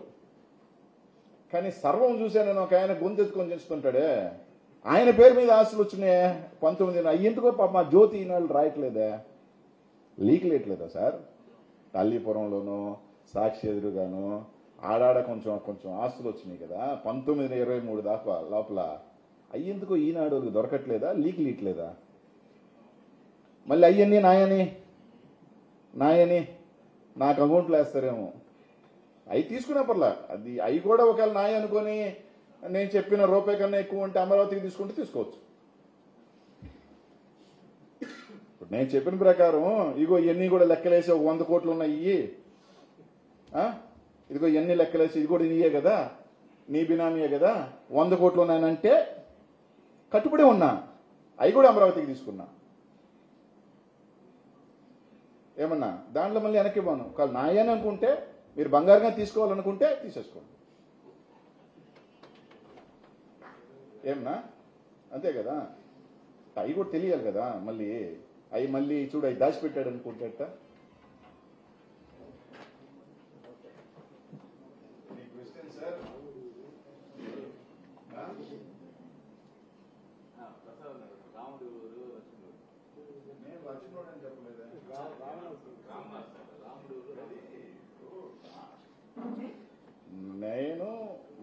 కానీ సర్వం చూశాను ఒక ఆయన గొంతెత్తుకొని చేస్తుంటాడే, ఆయన పేరు మీద ఆస్తులు వచ్చినాయి 19. అయ్యేందుకో పాప మా జ్యోతి ఈనాళ్ళు రాయట్లేదా, లీక్ లేట్లేదా సార్? తల్లిపురంలోనూ సాక్షి ఎదురుగాను ఆడాడ కొంచెం ఆస్తులు వచ్చినాయి కదా 1923 దాకా లోపల. అయ్యేందుకో ఈనాడు దొరకట్లేదా, లీక్ లీట్లేదా? మళ్ళీ అయ్యని నాయని నాకు అకౌంట్లో వేస్తారేమో. అవి తీసుకునే పర్లా, అది అవి కూడా ఒకవేళ నాయ అనుకొని నేను చెప్పిన ₹1 కన్నా ఎక్కువ ఉంటే అమరావతికి తీసుకుంటే తీసుకోవచ్చు. ఇప్పుడు నేను చెప్పిన ప్రకారం ఇగో ఇవన్నీ కూడా లెక్కలేసి 100 కోట్లు ఉన్నాయి, ఇదిగో ఇవన్నీ లెక్కలేసి ఇది కూడా నీయే కదా, నీ బినామీయే కదా, 100 కోట్లు ఉన్నాయనంటే కట్టుబడి ఉన్నా, అవి కూడా అమరావతికి తీసుకున్నా. ఏమన్నా దాంట్లో మళ్ళీ వెనక్కి పోను. కాదు నాయని అనుకుంటే మీరు బంగారంగా తీసుకోవాలనుకుంటే తీసేసుకోండి. ఏమన్నా అంతే కదా, అవి కూడా తెలియాలి కదా. మళ్ళీ అవి మళ్ళీ చూడు అవి దాచిపెట్టాడు అనుకుంటేట.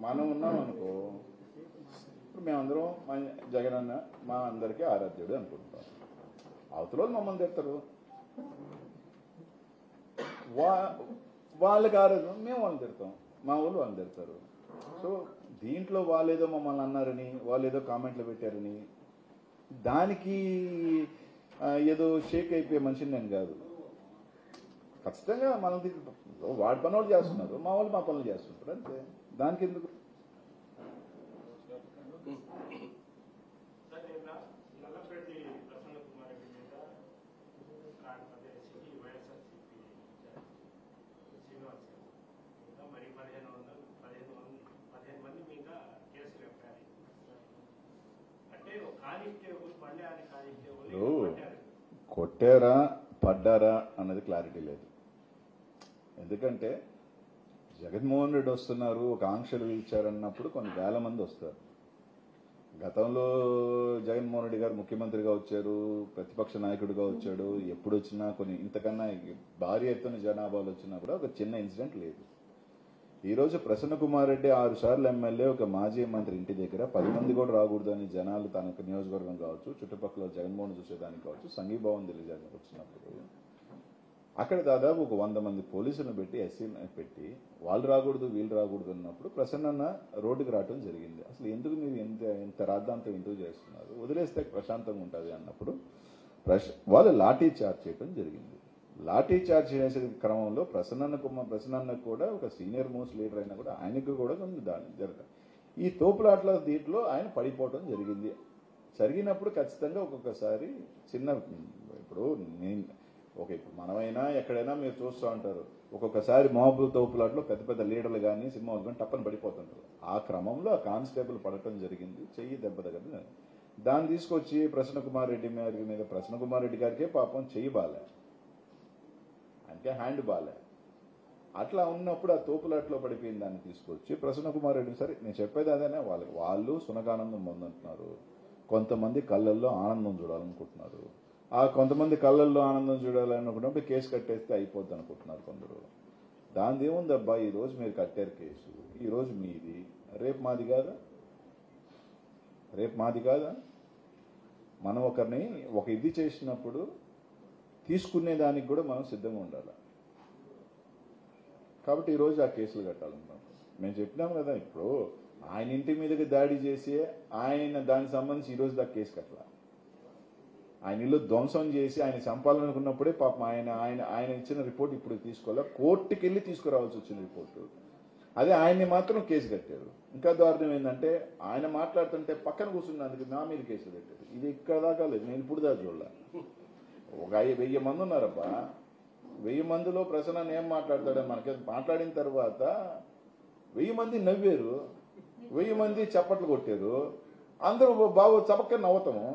మనం ఉన్నాం అనుకో, ఇప్పుడు మేమందరం జగన్ అన్న మా అందరికీ ఆరాధ్యుడు అనుకుంటాం. అవతల మమ్మల్ని తిడతారు, వాళ్ళకి ఆరాధ్యం, మేము వాళ్ళని తిడతాం, మా వాళ్ళు వాళ్ళని తిడతారు. సో దీంట్లో వాళ్ళేదో మమ్మల్ని అన్నారని, వాళ్ళు ఏదో కామెంట్లు పెట్టారని దానికి ఏదో షేక్ అయిపోయే మనిషిని నేను కాదు. ఖచ్చితంగా మనం వాడి పని వాళ్ళు చేస్తున్నారు, మా వాళ్ళు మా పనులు చేస్తుంటారు అంతే. దానికి ఎందుకు కొట్టారా పడ్డారా అన్నది క్లారిటీ లేదు. ఎందుకంటే జగన్మోహన్ రెడ్డి వస్తున్నారు, ఒక ఆంక్షలు ఇచ్చారన్నప్పుడు కొన్ని వేల మంది వస్తారు. గతంలో జగన్మోహన్ రెడ్డి గారు ముఖ్యమంత్రిగా వచ్చారు, ప్రతిపక్ష నాయకుడిగా వచ్చాడు, ఎప్పుడు వచ్చినా కొన్ని ఇంతకన్నా భారీ ఎత్తున జనాభాలు వచ్చినా కూడా ఒక చిన్న ఇన్సిడెంట్ లేదు. ఈరోజు ప్రసన్న కుమార్ రెడ్డి 6 సార్లు ఎమ్మెల్యే, ఒక మాజీ మంత్రి ఇంటి దగ్గర 10 మంది కూడా రాకూడదు అని జనాలు తనకు నియోజకవర్గం కావచ్చు, చుట్టుపక్కల జగన్మోహన్ చూసేదానికి కావచ్చు సంఘీభావం తెలియజేయడానికి వచ్చినప్పుడు అక్కడ దాదాపు ఒక 100 మంది పోలీసులను పెట్టి ఎస్సీలను పెట్టి వాళ్ళు రాకూడదు వీళ్ళు రాకూడదు అన్నప్పుడు ప్రసన్న రోడ్డుకి రావడం జరిగింది. అసలు ఎందుకు మీరు ఎంత రాద్ధాంతం ఎందుకు చేస్తున్నారు, వదిలేస్తే ప్రశాంతంగా ఉంటుంది అన్నప్పుడు వాళ్ళు లాఠీ చార్జ్ చేయడం జరిగింది. లాఠీ చార్జ్ చేసే క్రమంలో ప్రసన్నకు కూడా ఒక సీనియర్ మోస్ట్ లీడర్ అయినా కూడా ఆయనకు కూడా కొంచెం దాడి జరగదు. ఈ తోపులాట్ల దీంట్లో ఆయన పడిపోవడం జరిగినప్పుడు ఖచ్చితంగా ఒక్కొక్కసారి చిన్న ఇప్పుడు ఓకే, ఇప్పుడు మనమైనా ఎక్కడైనా మీరు చూస్తూ ఉంటారు, ఒక్కొక్కసారి మహబూబ్ తోపులాట్లో పెద్ద పెద్ద లీడర్లు కానీ సినిమాలు కానీ టప్పని పడిపోతుంటారు. ఆ క్రమంలో ఆ కానిస్టేబుల్ పడటం జరిగింది, చెయ్యి దెబ్బ దగ్గర. దాన్ని తీసుకొచ్చి ప్రసన్న కుమార్ రెడ్డి మీద ప్రసన్న కుమార్ రెడ్డి గారికే పాపం చెయ్యి బాలే, అంటే హ్యాండ్ బాలే. అట్లా ఉన్నప్పుడు ఆ తోపులాట్లో పడిపోయిన దాన్ని తీసుకొచ్చి ప్రసన్న కుమార్ రెడ్డి, సరే నేను చెప్పేది అదేనే, వాళ్ళు సునకానందం పొందుతున్నారు, కొంతమంది కళ్ళల్లో ఆనందం చూడాలనుకుంటున్నారు. ఆ కొంతమంది కళ్ళల్లో ఆనందం చూడాలనుకున్నప్పుడు కేసు కట్టేస్తే అయిపోద్ది అనుకుంటున్నారు కొందరు. దాని ఏముందబ్బా, ఈ రోజు మీరు కట్టారు కేసు, ఈ రోజు మీది, రేపు మాది కాదా? రేపు మాది కాదా? మనం ఒకరిని ఒక ఇది చేసినప్పుడు తీసుకునే దానికి కూడా మనం సిద్ధంగా ఉండాలి. కాబట్టి ఈరోజు ఆ కేసులు కట్టాలన్నాం. మేము చెప్పినాం కదా, ఇప్పుడు ఆయన ఇంటి మీదకి దాడి చేసి ఆయన దానికి సంబంధించి ఈరోజు దాకా కేసు కట్టాల. ఆయన ఇల్లు ధ్వంసం చేసి ఆయన చంపాలనుకున్నప్పుడే పాపం ఆయన ఇచ్చిన రిపోర్ట్ ఇప్పుడు తీసుకోవాలా, కోర్టుకి వెళ్ళి తీసుకురావాల్సి వచ్చిన రిపోర్టు. అదే ఆయన్ని మాత్రం కేసు కట్టారు. ఇంకా దారుణం ఏంటంటే ఆయన మాట్లాడుతుంటే పక్కన కూర్చున్నందుకు నా మీద కేసులు పెట్టారు. ఇది ఇక్కడ దాకా లేదు, నేను ఇప్పుడు దాకా చూడలే. ఒక 1000 మంది ఉన్నారబ్బా, 1000 మందిలో ప్రసన్న ఏం మాట్లాడతాడని మనకి మాట్లాడిన తర్వాత 1000 మంది నవ్వారు, 1000 మంది చప్పట్లు కొట్టారు, అందరూ బాగా చపక్కని నవ్వుతాము.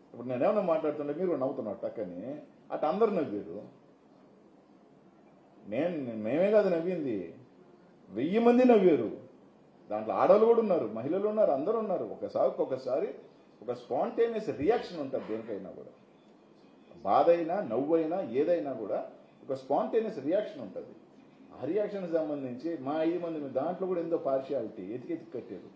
ఇప్పుడు నేనేమన్నా మాట్లాడుతుంటే మీరు నవ్వుతున్నారు టక్కని, అటు అందరు నవ్వారు. మేమే కాదు నవ్వింది, 1000 మంది నవ్వారు. దాంట్లో ఆడవాళ్ళు కూడా ఉన్నారు, మహిళలు ఉన్నారు, అందరూ ఉన్నారు. ఒక్కసారి ఒక స్పాంటేనియస్ రియాక్షన్ ఉంటుంది దేనికైనా కూడా, బాధ అయినా నవ్వు అయినా ఏదైనా కూడా ఒక స్పాంటేనియస్ రియాక్షన్ ఉంటుంది. ఆ రియాక్షన్ సంబంధించి మా 5 మంది దాంట్లో కూడా ఎంతో పార్షియాలిటీ ఎతికి కట్టారు.